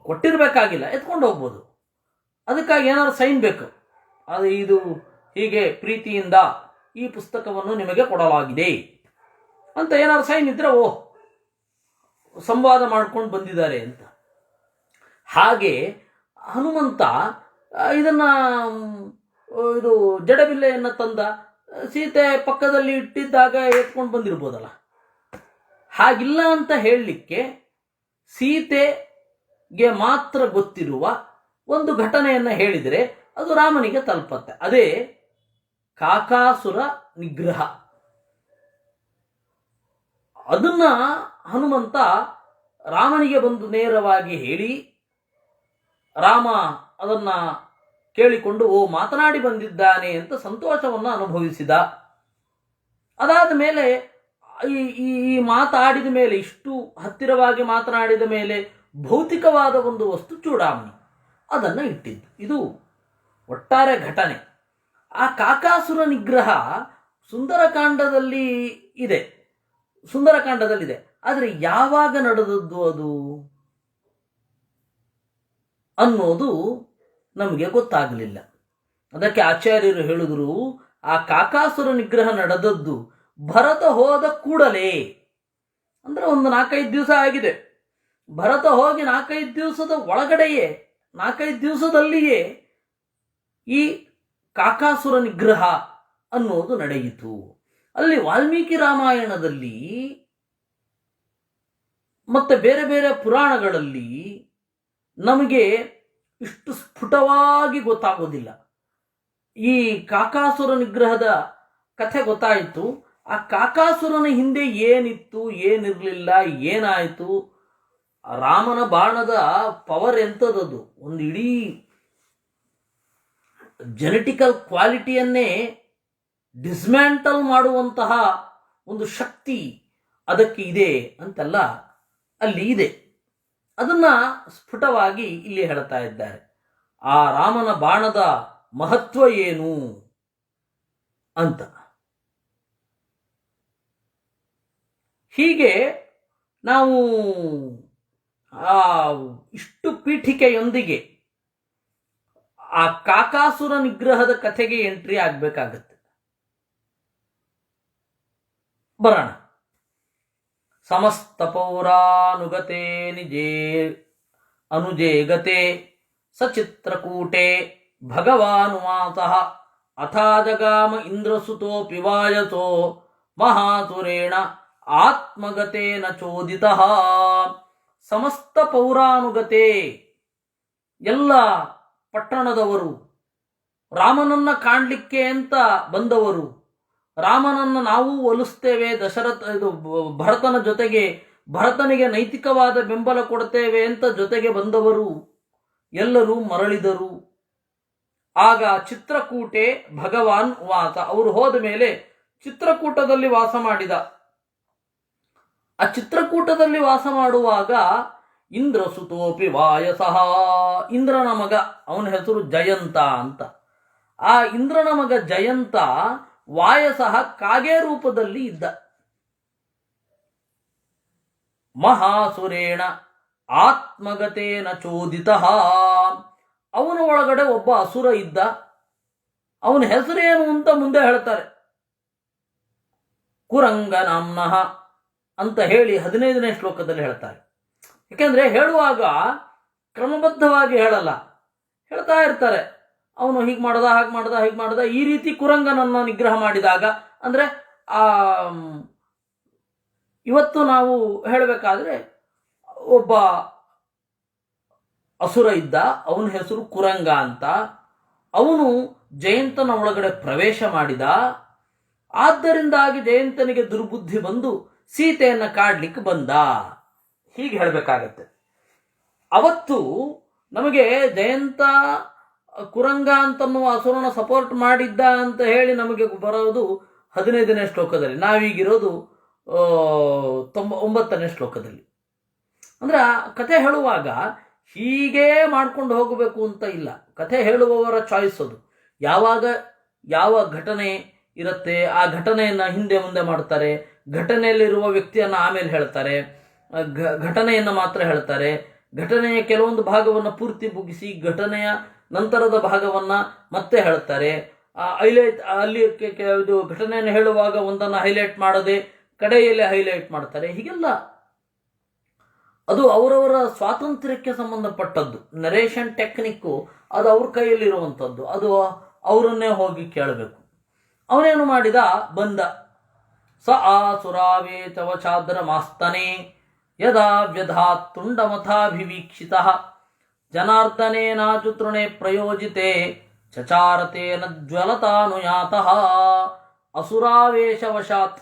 ಕೊಟ್ಟಿರಬೇಕಾಗಿಲ್ಲ, ಎತ್ಕೊಂಡು ಹೋಗ್ಬೋದು. ಅದಕ್ಕಾಗಿ ಏನಾದ್ರು ಸೈನ್ ಬೇಕು, ಅದು ಇದು ಹೀಗೆ ಪ್ರೀತಿಯಿಂದ ಈ ಪುಸ್ತಕವನ್ನು ನಿಮಗೆ ಕೊಡಲಾಗಿದೆ ಅಂತ ಏನಾದ್ರು ಸೈನ್ ಇದ್ರೆ ಓಹ್ ಸಂವಾದ ಮಾಡ್ಕೊಂಡು ಬಂದಿದ್ದಾರೆ ಅಂತ. ಹಾಗೆ ಹನುಮಂತ ಇದನ್ನ ಇದು ಜಡಬಿಲ್ಲೆಯನ್ನು ತಂದ, ಸೀತೆ ಪಕ್ಕದಲ್ಲಿ ಇಟ್ಟಿದ್ದಾಗ ಎತ್ಕೊಂಡು ಬಂದಿರ್ಬೋದಲ್ಲ. ಹಾಗಿಲ್ಲ ಅಂತ ಹೇಳಲಿಕ್ಕೆ ಸೀತೆಗೆ ಮಾತ್ರ ಗೊತ್ತಿರುವ ಒಂದು ಘಟನೆಯನ್ನು ಹೇಳಿದರೆ ಅದು ರಾಮನಿಗೆ ತಲುಪತ್ತೆ. ಅದೇ ಕಾಕಾಸುರ ನಿಗ್ರಹ. ಅದನ್ನ ಹನುಮಂತ ರಾಮನಿಗೆ ಬಂದು ನೇರವಾಗಿ ಹೇಳಿ, ರಾಮ ಅದನ್ನ ಕೇಳಿಕೊಂಡು ಓ ಮಾತನಾಡಿ ಬಂದಿದ್ದಾನೆ ಅಂತ ಸಂತೋಷವನ್ನು ಅನುಭವಿಸಿದ. ಅದಾದ ಮೇಲೆ ಈ ಮಾತಾಡಿದ ಮೇಲೆ, ಇಷ್ಟು ಹತ್ತಿರವಾಗಿ ಮಾತನಾಡಿದ ಮೇಲೆ ಭೌತಿಕವಾದ ಒಂದು ವಸ್ತು ಚೂಡಾಮಣಿ ಅದನ್ನು ಇಟ್ಟಿದ್ದು. ಇದು ಒಟ್ಟಾರೆ ಘಟನೆ. ಆ ಕಾಕಾಸುರ ನಿಗ್ರಹ ಸುಂದರಕಾಂಡದಲ್ಲಿ ಇದೆ, ಆದರೆ ಯಾವಾಗ ನಡೆದದ್ದು ಅದು ಅನ್ನೋದು ನಮಗೆ ಗೊತ್ತಾಗಲಿಲ್ಲ. ಅದಕ್ಕೆ ಆಚಾರ್ಯರು ಹೇಳಿದ್ರು, ಆ ಕಾಕಾಸುರ ನಿಗ್ರಹ ನಡೆದದ್ದು ಭರತ ಹೋದ ಕೂಡಲೇ, ಅಂದ್ರೆ ಒಂದು 4-5 ದಿವಸ ಆಗಿದೆ. ಭರತ ಹೋಗಿ 4-5 ದಿವಸದ ಒಳಗಡೆಯೇ, 4-5 ದಿವಸದಲ್ಲಿಯೇ ಈ ಕಾಕಾಸುರ ನಿಗ್ರಹ ಅನ್ನೋದು ನಡೆಯಿತು. ಅಲ್ಲಿ ವಾಲ್ಮೀಕಿ ರಾಮಾಯಣದಲ್ಲಿ ಮತ್ತೆ ಬೇರೆ ಬೇರೆ ಪುರಾಣಗಳಲ್ಲಿ ನಮಗೆ ಇಷ್ಟು ಸ್ಫುಟವಾಗಿ ಗೊತ್ತಾಗೋದಿಲ್ಲ. ಈ ಕಾಕಾಸುರ ನಿಗ್ರಹದ ಕಥೆ ಗೊತ್ತಾಯಿತು. ಆ ಕಾಕಾಸುರನ ಹಿಂದೆ ಏನಿತ್ತು, ಏನಿರಲಿಲ್ಲ, ಏನಾಯಿತು, ರಾಮನ ಬಾಣದ ಪವರ್ ಎಂಥದದು, ಒಂದು ಇಡೀ ಜೆನೆಟಿಕಲ್ ಕ್ವಾಲಿಟಿಯನ್ನೇ ಡಿಸ್ಮ್ಯಾಂಟಲ್ ಮಾಡುವಂತಹ ಒಂದು ಶಕ್ತಿ ಅದಕ್ಕೆ ಇದೆ ಅಂತೆಲ್ಲ ಅಲ್ಲಿ ಇದೆ. ಅದನ್ನ ಸ್ಫುಟವಾಗಿ ಇಲ್ಲಿ ಹೇಳ್ತಾ ಇದ್ದಾರೆ. ಆ ರಾಮನ ಬಾಣದ ಮಹತ್ವ ಏನು ಅಂತ. ಹೀಗೆ ನಾವು ಇಷ್ಟು ಪೀಠಿಕೆಯೊಂದಿಗೆ ಆ ಕಾಕಾಸುರ ನಿಗ್ರಹದ ಕಥೆಗೆ ಎಂಟ್ರಿ ಆಗ್ಬೇಕಾಗತ್ತೆ. ಬರೋಣ. ಸಮಸ್ತ ಪೌರಾನುಗತೆ ನಿಜೇ ಅನುಜೇ ಗತೆ ಸಚಿತ್ರಕೂಟೆ ಭಗವಾನುವಾತಃ ಅಥಾ ಜಗಾಮ ಇಂದ್ರಸುತೋಪಿ ವಾಯಸೋ ಮಹಾಸುರೇಣ ಆತ್ಮಗತೇನ ಚೋದಿತಃ. ಸಮಸ್ತ ಪೌರಾನುಗತೆ, ಎಲ್ಲ ಪಟ್ಟಣದವರು, ರಾಮನನ್ನ ಕಾಣಲಿಕ್ಕೆ ಅಂತ ಬಂದವರು, ರಾಮನನ್ನು ನಾವು ಒಲಿಸ್ತೇವೆ, ಭರತನ ಜೊತೆಗೆ, ಭರತನಿಗೆ ನೈತಿಕವಾದ ಬೆಂಬಲ ಕೊಡ್ತೇವೆ ಅಂತ ಜೊತೆಗೆ ಬಂದವರು ಎಲ್ಲರೂ ಮರಳಿದರು. ಆಗ ಚಿತ್ರಕೂಟೆ ಭಗವಾನ್ ವಾಸ, ಅವರು ಹೋದ ಮೇಲೆ ಚಿತ್ರಕೂಟದಲ್ಲಿ ವಾಸ ಮಾಡಿದ. ಆ ಚಿತ್ರಕೂಟದಲ್ಲಿ ವಾಸ ಮಾಡುವಾಗ ಇಂದ್ರಸುತೋಪಿ ವಾಯಸಃ, ಇಂದ್ರನ ಮಗ, ಅವನ ಹೆಸರು ಜಯಂತ ಅಂತ. ಆ ಇಂದ್ರನ ಮಗ ಜಯಂತ ವಾಯಸಃ ಕಾಗೆ ರೂಪದಲ್ಲಿ ಇದ್ದ. ಮಹಾಸುರೇಣ ಆತ್ಮಗತೇನ ಚೋದಿತಃ, ಅವನ ಒಳಗಡೆ ಒಬ್ಬ ಅಸುರ ಇದ್ದ. ಅವನ ಹೆಸರೇನು ಅಂತ ಮುಂದೆ ಹೇಳ್ತಾರೆ. ಕುರಂಗನಾಮ್ನಃ ಅಂತ ಹೇಳಿ 15ನೇ ಶ್ಲೋಕದಲ್ಲಿ ಹೇಳ್ತಾರೆ. ಯಾಕೆಂದ್ರೆ ಹೇಳುವಾಗ ಕ್ರಮಬದ್ಧವಾಗಿ ಹೇಳಲ್ಲ, ಹೇಳ್ತಾ ಇರ್ತಾರೆ. ಅವನು ಹೀಗೆ ಮಾಡ್ದ, ಹಾಗೆ ಮಾಡ್ದ, ಹೀಗೆ ಮಾಡ್ದ, ಈ ರೀತಿ ಕುರಂಗನನ್ನು ನಿಗ್ರಹ ಮಾಡಿದಾಗ. ಅಂದ್ರೆ ಇವತ್ತು ನಾವು ಹೇಳಬೇಕಾದ್ರೆ ಒಬ್ಬ ಅಸುರ ಇದ್ದ, ಅವನ ಹೆಸರು ಕುರಂಗ ಅಂತ. ಅವನು ಜಯಂತನ ಒಳಗಡೆ ಪ್ರವೇಶ ಮಾಡಿದ. ಆದ್ದರಿಂದಾಗಿ ಜಯಂತನಿಗೆ ದುರ್ಬುದ್ಧಿ ಬಂದು ಸೀತೆಯನ್ನ ಕಾಡ್ಲಿಕ್ಕೆ ಬಂದ, ಹೀಗೆ ಹೇಳಬೇಕಾಗತ್ತೆ. ಅವತ್ತು ನಮಗೆ ಜಯಂತ ಕುರಂಗ ಅಂತನ್ನುವ ಅಸುರನ ಸಪೋರ್ಟ್ ಮಾಡಿದ್ದ ಅಂತ ಹೇಳಿ ನಮಗೆ ಬರೋದು 15ನೇ ಶ್ಲೋಕದಲ್ಲಿ. ನಾವೀಗಿರೋದು 9ನೇ ಶ್ಲೋಕದಲ್ಲಿ. ಅಂದ್ರೆ ಆ ಕಥೆ ಹೇಳುವಾಗ ಹೀಗೇ ಮಾಡ್ಕೊಂಡು ಹೋಗಬೇಕು ಅಂತ ಇಲ್ಲ. ಕಥೆ ಹೇಳುವವರ ಚಾಯ್ಸ್ ಅದು. ಯಾವಾಗ ಯಾವ ಘಟನೆ ಇರುತ್ತೆ ಆ ಘಟನೆಯನ್ನು ಹಿಂದೆ ಮುಂದೆ ಮಾಡ್ತಾರೆ, ಘಟನೆಯಲ್ಲಿರುವ ವ್ಯಕ್ತಿಯನ್ನು ಆಮೇಲೆ ಹೇಳ್ತಾರೆ, ಘಟನೆಯನ್ನು ಮಾತ್ರ ಹೇಳ್ತಾರೆ, ಘಟನೆಯ ಕೆಲವೊಂದು ಭಾಗವನ್ನು ಪೂರ್ತಿ ಮುಗಿಸಿ ಘಟನೆಯ ನಂತರದ ಭಾಗವನ್ನು ಮತ್ತೆ ಹೇಳ್ತಾರೆ. ಹೈಲೈಟ್ ಅಲ್ಲಿ ಇದು ಘಟನೆಯನ್ನು ಹೇಳುವಾಗ ಒಂದನ್ನು ಹೈಲೈಟ್ ಮಾಡದೆ ಕಡೆಯಲ್ಲಿ ಹೈಲೈಟ್ ಮಾಡ್ತಾರೆ. ಹೀಗೆಲ್ಲ ಅದು ಅವರವರ ಸ್ವಾತಂತ್ರ್ಯಕ್ಕೆ ಸಂಬಂಧಪಟ್ಟದ್ದು. ನರೇಷನ್ ಟೆಕ್ನಿಕ್ಕು ಅದು ಅವ್ರ ಕೈಯಲ್ಲಿರುವಂಥದ್ದು, ಅದು ಅವರನ್ನೇ ಹೋಗಿ ಕೇಳಬೇಕು. ಅವನೇನು ಮಾಡಿದ, ಬಂದ. ಸ ಆಸುರಾವೇತವಚಾದ್ರ ಮಾಸ್ತನೆ ಯದಾ ವ್ಯಧಾತ್ ತುಂಡಮಥಾಭಿವೀಕ್ಷಿತ ಜನಾರ್ದನೇನಾಚು ತೃಣೆ ಪ್ರಯೋಜಿತೆ ಚಚಾರತೇನ ಜ್ವಲತಾನುಯಾತಃ. ಅಸುರಾವೇಶವಶಾತ್,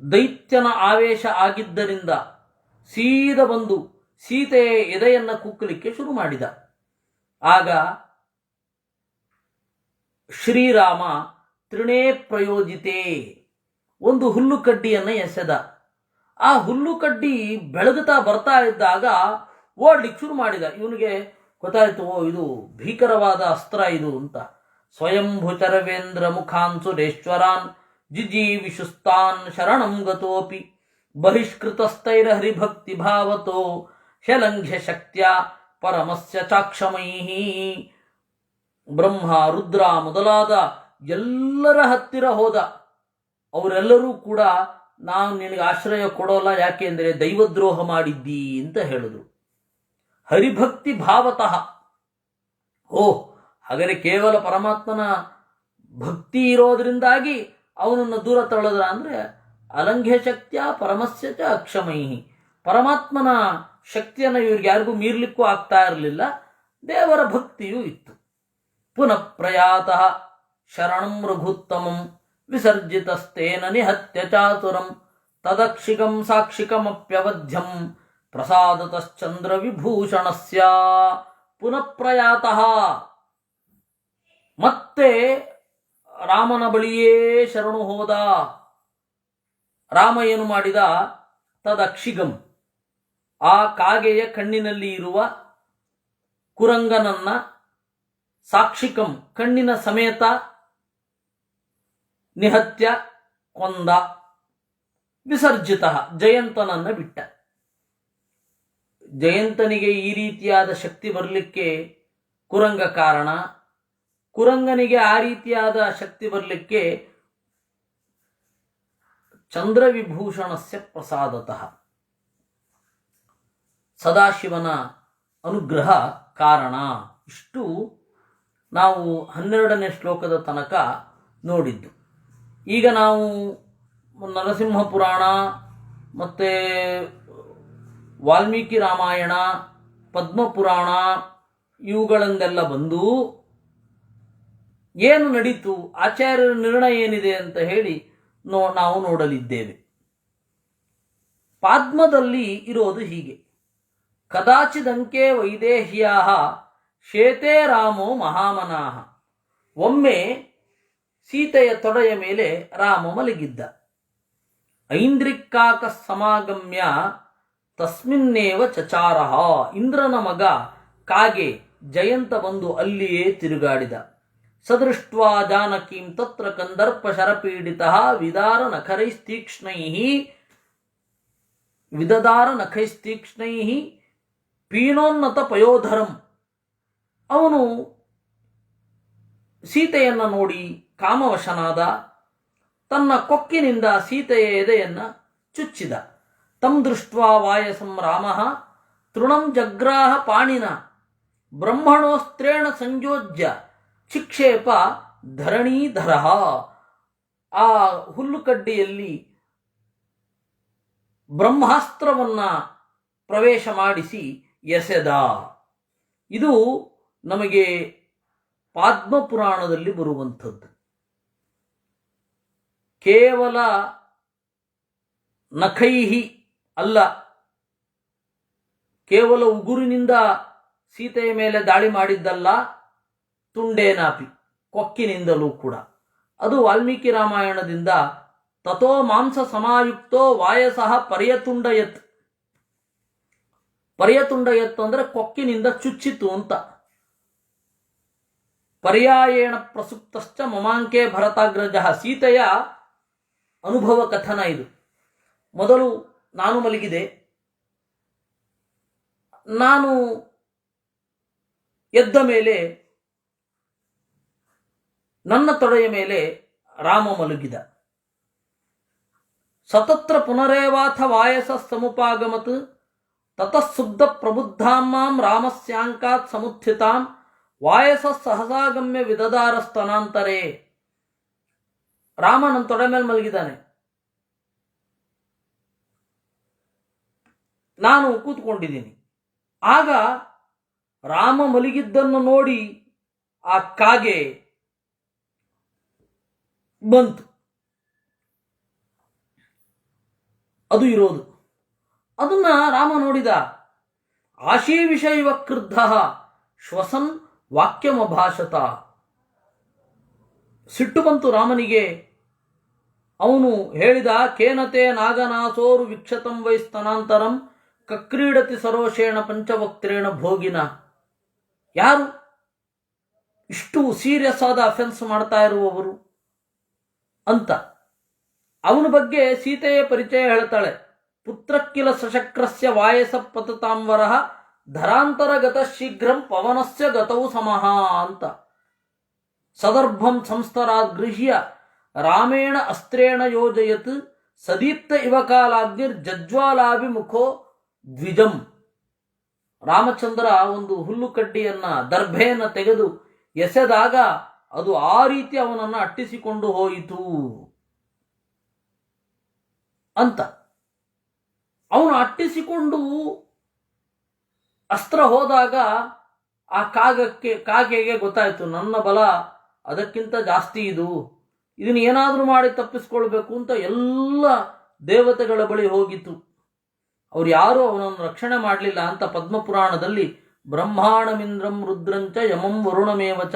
ದೈತ್ಯನ ಆವೇಶ ಆಗಿದ್ದರಿಂದ ಸೀದ ಬಂದು ಸೀತೆಯ ಎದೆಯನ್ನು ಕುಕ್ಕಲಿಕ್ಕೆ ಶುರು ಮಾಡಿದ. ಆಗ ಶ್ರೀರಾಮ ತೃಣೇ ಪ್ರಯೋಜಿತೆ, ಒಂದು ಹುಲ್ಲು ಕಡ್ಡಿಯನ್ನು ಎಸೆದ. ಆ ಹುಲ್ಲು ಕಡ್ಡಿ ಬೆಳಗುತ್ತಾ ಬರ್ತಾ ಇದ್ದಾಗ ಓಡ್ಲಿಕ್ಕೆ ಶುರು ಮಾಡಿದ. ಇವನಿಗೆ ಗೊತ್ತಾಯ್ತು, ಓ ಇದು ಭೀಕರವಾದ ಅಸ್ತ್ರ ಇದು ಅಂತ. ಸ್ವಯಂಭುಚರವೇಂದ್ರ ಮುಖಾನ್ ಸುರೇಶ್ವರಾನ್ ಜಿಜೀವಿಷುಸ್ತಾನ್ ಶರಣಂ ಗತೋಪಿ ಬಹಿಷ್ಕೃತಸ್ಥೈರ ಹರಿಭಕ್ತಿ ಭಾವತೋ ಶಲಂಘ್ಯ ಶಕ್ತ್ಯ ಪರಮಸ್ಯ ಚಾಕ್ಷಮೈಹಿ. ಬ್ರಹ್ಮ ರುದ್ರ ಮೊದಲಾದ ಎಲ್ಲರ ಹತ್ತಿರ ಹೋದ. ಅವರೆಲ್ಲರೂ ಕೂಡ ನಾವು ನಿನಗೆ ಆಶ್ರಯ ಕೊಡೋಲ್ಲ, ಯಾಕೆಂದರೆ ದೈವದ್ರೋಹ ಮಾಡಿದ್ದಿ ಅಂತ ಹೇಳಿದ್ರು. ಹರಿಭಕ್ತಿ ಭಾವತಃ, ಹಾಗಾದರೆ ಕೇವಲ ಪರಮಾತ್ಮನ ಭಕ್ತಿ ಇರೋದ್ರಿಂದಾಗಿ ಅವನನ್ನು ದೂರ ತಳ್ಳೋದ್ರ ಅಂದರೆ ಅಲಂಘ್ಯ ಶಕ್ತಿಯ ಪರಮಸ್ಯ ಚ ಅಕ್ಷಮೈಹಿ. ಪರಮಾತ್ಮನ ಶಕ್ತಿಯನ್ನು ಇವ್ರಿಗೆ ಯಾರಿಗೂ ಮೀರ್ಲಿಕ್ಕೂ ಆಗ್ತಾ ಇರಲಿಲ್ಲ, ದೇವರ ಭಕ್ತಿಯೂ ಇತ್ತು. ಪುನಃ ಪ್ರಯಾತಃ ಶರಣಂ ರಘುತ್ತಮಂ ವಿಸರ್ಜಿತಸ್ತೇನ ನಿಹತ್ಯ ಚಾತುರಂ ತದಕ್ಷಿಕಂ ಸಾಕ್ಷಿಕಮಪ್ಯವಧ್ಯಂ ಪ್ರಸಾದತಶ್ಚಂದ್ರ ವಿಭೂಷಣಸ್ಯ. ಪುನಃ ಪ್ರಯಾತಃ, ಮತ್ತೆ ರಾಮನ ಬಳಿಯೇ ಶರಣು ಹೋದ. ರಾಮ ಏನು ಮಾಡಿದ, ತದಕ್ಷಿಗಂ, ಆ ಕಾಗೆಯ ಕಣ್ಣಿನಲ್ಲಿ ಇರುವ ಕುರಂಗನನ್ನ ಸಾಕ್ಷಿಕಂ, ಕಣ್ಣಿನ ಸಮೇತ ನಿಹತ್ಯ, ಕೊಂದ. ವಿಸರ್ಜಿತ, ಜಯಂತನನ್ನ ಬಿಟ್ಟ. ಜಯಂತನಿಗೆ ಈ ರೀತಿಯಾದ ಶಕ್ತಿ ಬರಲಿಕ್ಕೆ ಕುರಂಗ ಕಾರಣ. ಕುರಂಗನಿಗೆ ಆ ರೀತಿಯಾದ ಶಕ್ತಿ ಬರಲಿಕ್ಕೆ ಚಂದ್ರವಿಭೂಷಣಸ್ಯ ಪ್ರಸಾದತಃ, ಸದಾಶಿವನ ಅನುಗ್ರಹ ಕಾರಣ. ಇಷ್ಟು ನಾವು 12ನೇ ಶ್ಲೋಕದ ತನಕ ನೋಡಿದ್ದು. ಈಗ ನಾವು ನರಸಿಂಹ ಪುರಾಣ ಮತ್ತು ವಾಲ್ಮೀಕಿ ರಾಮಾಯಣ, ಪದ್ಮಪುರಾಣ ಇವುಗಳನ್ನೆಲ್ಲ ಬಂದು ಏನು ನಡೀತು, ಆಚಾರ್ಯರ ನಿರ್ಣಯ ಏನಿದೆ ಅಂತ ಹೇಳಿ ನಾವು ನೋಡಲಿದ್ದೇವೆ. ಪಾದ್ಮದಲ್ಲಿ ಇರೋದು ಹೀಗೆ: ಕದಾಚಿದಂಕೆ ವೈದೇಹ್ಯಾ ಶೇತೆ ರಾಮೋ ಮಹಾಮನಾಹ. ಒಮ್ಮೆ ಸೀತೆಯ ತೊಡೆಯ ಮೇಲೆ ರಾಮ ಮಲಗಿದ್ದ. ಐಂದ್ರಿಕ್ಕಾಕ ಸಮಾಗಮ್ಯ ತಸ್ಮಿನ್ನೇವ ಚಚಾರಹ. ಇಂದ್ರನ ಮಗ ಕಾಗೆ ಜಯಂತ ಬಂದು ಅಲ್ಲಿಯೇ ತಿರುಗಾಡಿದ. ಸದೃಷ್ಟ್ವಾ ಜಾನಕೀಂ ತತ್ರ ಕಂದರ್ಪ ಶರಪೀಡಿತಃ ವಿದದಾರ ನಖೈಸ್ತೀಕ್ಷ್ಣೈಃ ಪೀನೋನ್ನತ ಪಯೋಧರಂ. ಅವನು ಸೀತೆಯನ್ನು ನೋಡಿ ಕಾಮವಶನಾದ. ತನ್ನ ಕೊಕ್ಕಿನಿಂದ ಸೀತೆಯ ಎದೆಯನ್ನು ಚುಚ್ಚಿದ. ತಂ ದೃಷ್ಟ್ವಾ ವಾಯಸಂ ರಾಮಃ ತೃಣಂ ಜಗ್ರಾಹ ಪಾಣಿನ ಬ್ರಹ್ಮಣೋಸ್ತ್ರೇಣ ಸಂಯೋಜ್ಯ ಚಿಕ್ಷೇಪ ಧರಣೀಧರ. ಆ ಹುಲ್ಲುಕಡ್ಡಿಯಲ್ಲಿ ಬ್ರಹ್ಮಾಸ್ತ್ರವನ್ನ ಪ್ರವೇಶ ಮಾಡಿಸಿ ಎಸೆದ. ಇದು ನಮಗೆ ಪಾದ್ಮಪುರಾಣದಲ್ಲಿ ಬರುವಂಥದ್ದು. ಕೇವಲ ನಖೈಹಿ ಅಲ್ಲ, ಕೇವಲ ಉಗುರಿನಿಂದ ಸೀತೆಯ ಮೇಲೆ ದಾಳಿ ಮಾಡಿದ್ದಲ್ಲ, ತುಂಡೇನಾಪಿ, ಕೊಕ್ಕಿನಿಂದಲೂ ಕೂಡ. ಅದು ವಾಲ್ಮೀಕಿ ರಾಮಾಯಣದಿಂದ ತಥೋ ಮಾಂಸ ಸಮಾಯುಕ್ತೋ ವಾಯಸಃ ಪರ್ಯತುಂಡಯತ್. ಪರ್ಯತುಂಡಯತ್ ಅಂದರೆ ಕೊಕ್ಕಿನಿಂದ ಚುಚ್ಚಿತು ಅಂತ. ಪರ್ಯಾಯೇಣ ಪ್ರಸುಪ್ತಶ್ಚ ಮಮಾಂಕೆ ಭರತಾಗ್ರಜ. ಸೀತೆಯ ಅನುಭವ ಕಥನ ಇದು. ಮೊದಲು ನಾನು ಮಲಗಿದೆ, ನಾನು ಎದ್ದ ಮೇಲೆ ನನ್ನ ತೊಡೆಯ ಮೇಲೆ ರಾಮ ಮಲಗಿದ. ಸತತ್ರ ಪುನರೇವಾಥ ವಾಯಸ ಸಮುಪಾಗಮತ್ ತತಃ ಸುಬ್ಧ ಪ್ರಬುದ್ಧಾಂ ರಾಮಸ್ಯಾಂಕಾತ್ ಸಮುತ್ಥಿತಾಂ ವಾಯಸ ಸಹಸಾಗಮ್ಯ ವಿದದಾರ ಸ್ತನಾಂತರೇ. ರಾಮ ನನ್ನ ತೊಡೆ ಮೇಲೆ ಮಲಗಿದ್ದಾನೆ, ನಾನು ಕೂತ್ಕೊಂಡಿದ್ದೀನಿ. ಆಗ ರಾಮ ಮಲಗಿದ್ದನ್ನು ನೋಡಿ ಆ ಕಾಗೆ ಬಂತು. ಅದು ಇರೋದು. ಅದನ್ನ ರಾಮ ನೋಡಿದ. ಆಶೀ ವಿಷಯವ ಕ್ರುದ್ಧ ಶ್ವಸನ್ ವಾಕ್ಯಮಭಾಷತ. ಸಿಟ್ಟು ಬಂತು ರಾಮನಿಗೆ. ಅವನು ಹೇಳಿದ, ಕೇನತೆ ನಾಗನಾಸೋರು ವಿಕ್ಷತಂ ವೈ ಸ್ತನಾಂತರಂ ಕಕ್ರೀಡತಿ ಸರೋಷೇಣ ಪಂಚವಕ್ತ್ರೇಣ ಭೋಗಿನ. ಯಾರು ಇಷ್ಟು ಸೀರಿಯಸ್ ಆದ ಅಫೆನ್ಸ್ ಮಾಡ್ತಾ ಇರುವವರು ಅಂತ. ಅವನ ಬಗ್ಗೆ ಸೀತೆಯ ಪರಿಚಯ ಹೇಳ್ತಾಳೆ. ಪುತ್ರಕ್ಕಿಲ ಸಶಕ್ರಸ್ಯ ವಾಯಸ ಪತತಾಂವರ ಧರಾಂತರಗತ ಶೀಘ್ರಂ ಪವನಸ್ಯ ಗತವು ಸಮಃ ಅಂತ. ಸದರ್ಭಂ ಸಂಸ್ತರಾದ್ ಗೃಹ್ಯ ರಾಮೇಣ ಅಸ್ತ್ರೇಣ ಯೋಜಯತ್ ಸದೀಪ್ತ ಇವ ಕಾಲಾಗ್ನಿರ್ ಜಜ್ವಾಲಾಭಿಮುಖೋ ದ್ವಿಜಂ. ರಾಮಚಂದ್ರ ಒಂದು ಹುಲ್ಲು ಕಡ್ಡಿಯನ್ನ ದರ್ಭೆಯನ್ನ ತೆಗೆದು ಎಸೆದಾಗ ಅದು ಆ ರೀತಿ ಅವನನ್ನು ಅಟ್ಟಿಸಿಕೊಂಡು ಹೋಯಿತು ಅಂತ. ಅವನು ಅಟ್ಟಿಸಿಕೊಂಡು ಅಸ್ತ್ರ ಹೋದಾಗ ಆ ಕಾಗೆಗೆ ಗೊತ್ತಾಯಿತು, ನನ್ನ ಬಲ ಅದಕ್ಕಿಂತ ಜಾಸ್ತಿ ಇದನ್ನು ಏನಾದರೂ ಮಾಡಿ ತಪ್ಪಿಸ್ಕೊಳ್ಬೇಕು ಅಂತ ಎಲ್ಲ ದೇವತೆಗಳ ಬಳಿ ಹೋಗಿತು. ಅವ್ರು ಯಾರೂ ಅವನನ್ನು ರಕ್ಷಣೆ ಮಾಡಲಿಲ್ಲ ಅಂತ ಪದ್ಮಪುರಾಣದಲ್ಲಿ ಬ್ರಹ್ಮಾಣಮಿಂದ್ರಂ ರುದ್ರಂಚ ಯಮಂ ವರುಣಮೇವಚ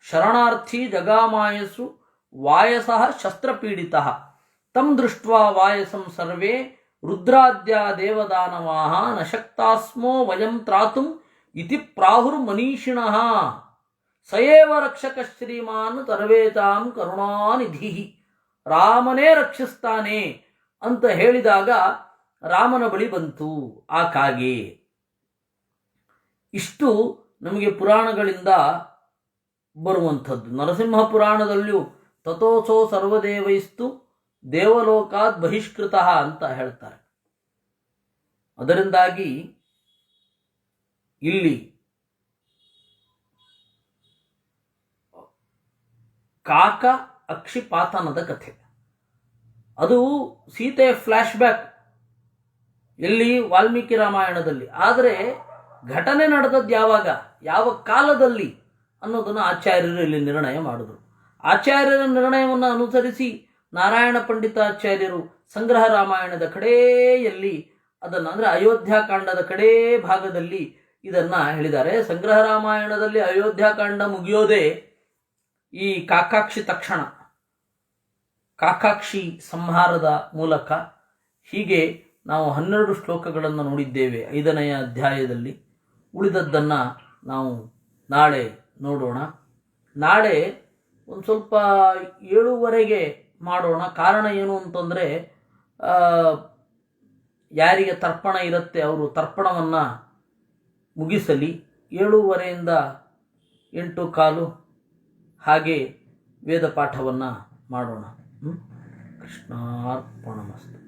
ಶರಣಾರ್ಥಿ ಜಗಾಮಾಯಸು ವಾಯಸಃ ಶಸ್ತ್ರಪೀಡಿತಃ ತಂ ದೃಷ್ಟ್ವಾ ವಾಯಸಂ ಸರ್ವೇ ರುದ್ರಾದ್ಯ ದೇವದಾನವಾಹ ನ ಶಕ್ತಾಸ್ಮೋ ವಯಂ ತ್ರಾತುಂ ಇತಿ ಪ್ರಾಹುರ್ಮನೀಷಿಣಃ ಸಯೇವ ರಕ್ಷಕ ಶ್ರೀಮಾನ್ ಸರ್ವೇತಾಂ ಕರುಣಾನಿಧಿ. ರಾಮನೇ ರಕ್ಷಿಸ್ತಾನೆ ಅಂತ ಹೇಳಿದಾಗ ರಾಮನ ಬಳಿ ಬಂತು ಆ ಕಾಗೆ. ಇಷ್ಟು ನಮಗೆ ಪುರಾಣಗಳಿಂದ ಬರುವಂಥದ್ದು. ನರಸಿಂಹ ಪುರಾಣದಲ್ಲಿಯೂ ತಥೋಸೋ ಸರ್ವದೇವೈಸ್ತು ದೇವಲೋಕಾತ್ ಬಹಿಷ್ಕೃತ ಅಂತ ಹೇಳ್ತಾರೆ. ಅದರಿಂದಾಗಿ ಇಲ್ಲಿ ಕಾಕ ಅಕ್ಷಿಪಾತನದ ಕಥೆ, ಅದು ಸೀತೆಯ ಫ್ಲಾಶ್ ಬ್ಯಾಕ್ ಎಲ್ಲಿ ವಾಲ್ಮೀಕಿ ರಾಮಾಯಣದಲ್ಲಿ. ಆದರೆ ಘಟನೆ ನಡೆದದ್ದು ಯಾವಾಗ, ಯಾವ ಕಾಲದಲ್ಲಿ ಅನ್ನೋದನ್ನು ಆಚಾರ್ಯರು ಇಲ್ಲಿ ನಿರ್ಣಯ ಮಾಡಿದ್ರು. ಆಚಾರ್ಯರ ನಿರ್ಣಯವನ್ನು ಅನುಸರಿಸಿ ನಾರಾಯಣ ಪಂಡಿತಾಚಾರ್ಯರು ಸಂಗ್ರಹ ರಾಮಾಯಣದ ಕಡೆಯಲ್ಲಿ ಅದನ್ನು, ಅಂದರೆ ಅಯೋಧ್ಯಾಕಾಂಡದ ಕಡೇ ಭಾಗದಲ್ಲಿ ಇದನ್ನು ಹೇಳಿದ್ದಾರೆ. ಸಂಗ್ರಹ ರಾಮಾಯಣದಲ್ಲಿ ಅಯೋಧ್ಯಾಕಾಂಡ ಮುಗಿಯೋದೇ ಈ ಕಾಕಾಕ್ಷಿ ತಕ್ಷಣ, ಕಾಕಾಕ್ಷಿ ಸಂಹಾರದ ಮೂಲಕ. ಹೀಗೆ ನಾವು 12 ಶ್ಲೋಕಗಳನ್ನು ನೋಡಿದ್ದೇವೆ 5ನೆಯ ಅಧ್ಯಾಯದಲ್ಲಿ. ಉಳಿದದ್ದನ್ನು ನಾವು ನಾಳೆ ನೋಡೋಣ. ನಾಳೆ ಒಂದು ಸ್ವಲ್ಪ 7:15 ಮಾಡೋಣ. ಕಾರಣ ಏನು ಅಂತಂದರೆ, ಯಾರಿಗೆ ತರ್ಪಣ ಇರುತ್ತೆ ಅವರು ತರ್ಪಣವನ್ನು ಮುಗಿಸಲಿ. 7:15 8:15 ಹಾಗೆ ವೇದ ಪಾಠವನ್ನು ಮಾಡೋಣ. ಕೃಷ್ಣಾರ್ಪಣಮಸ್ತು.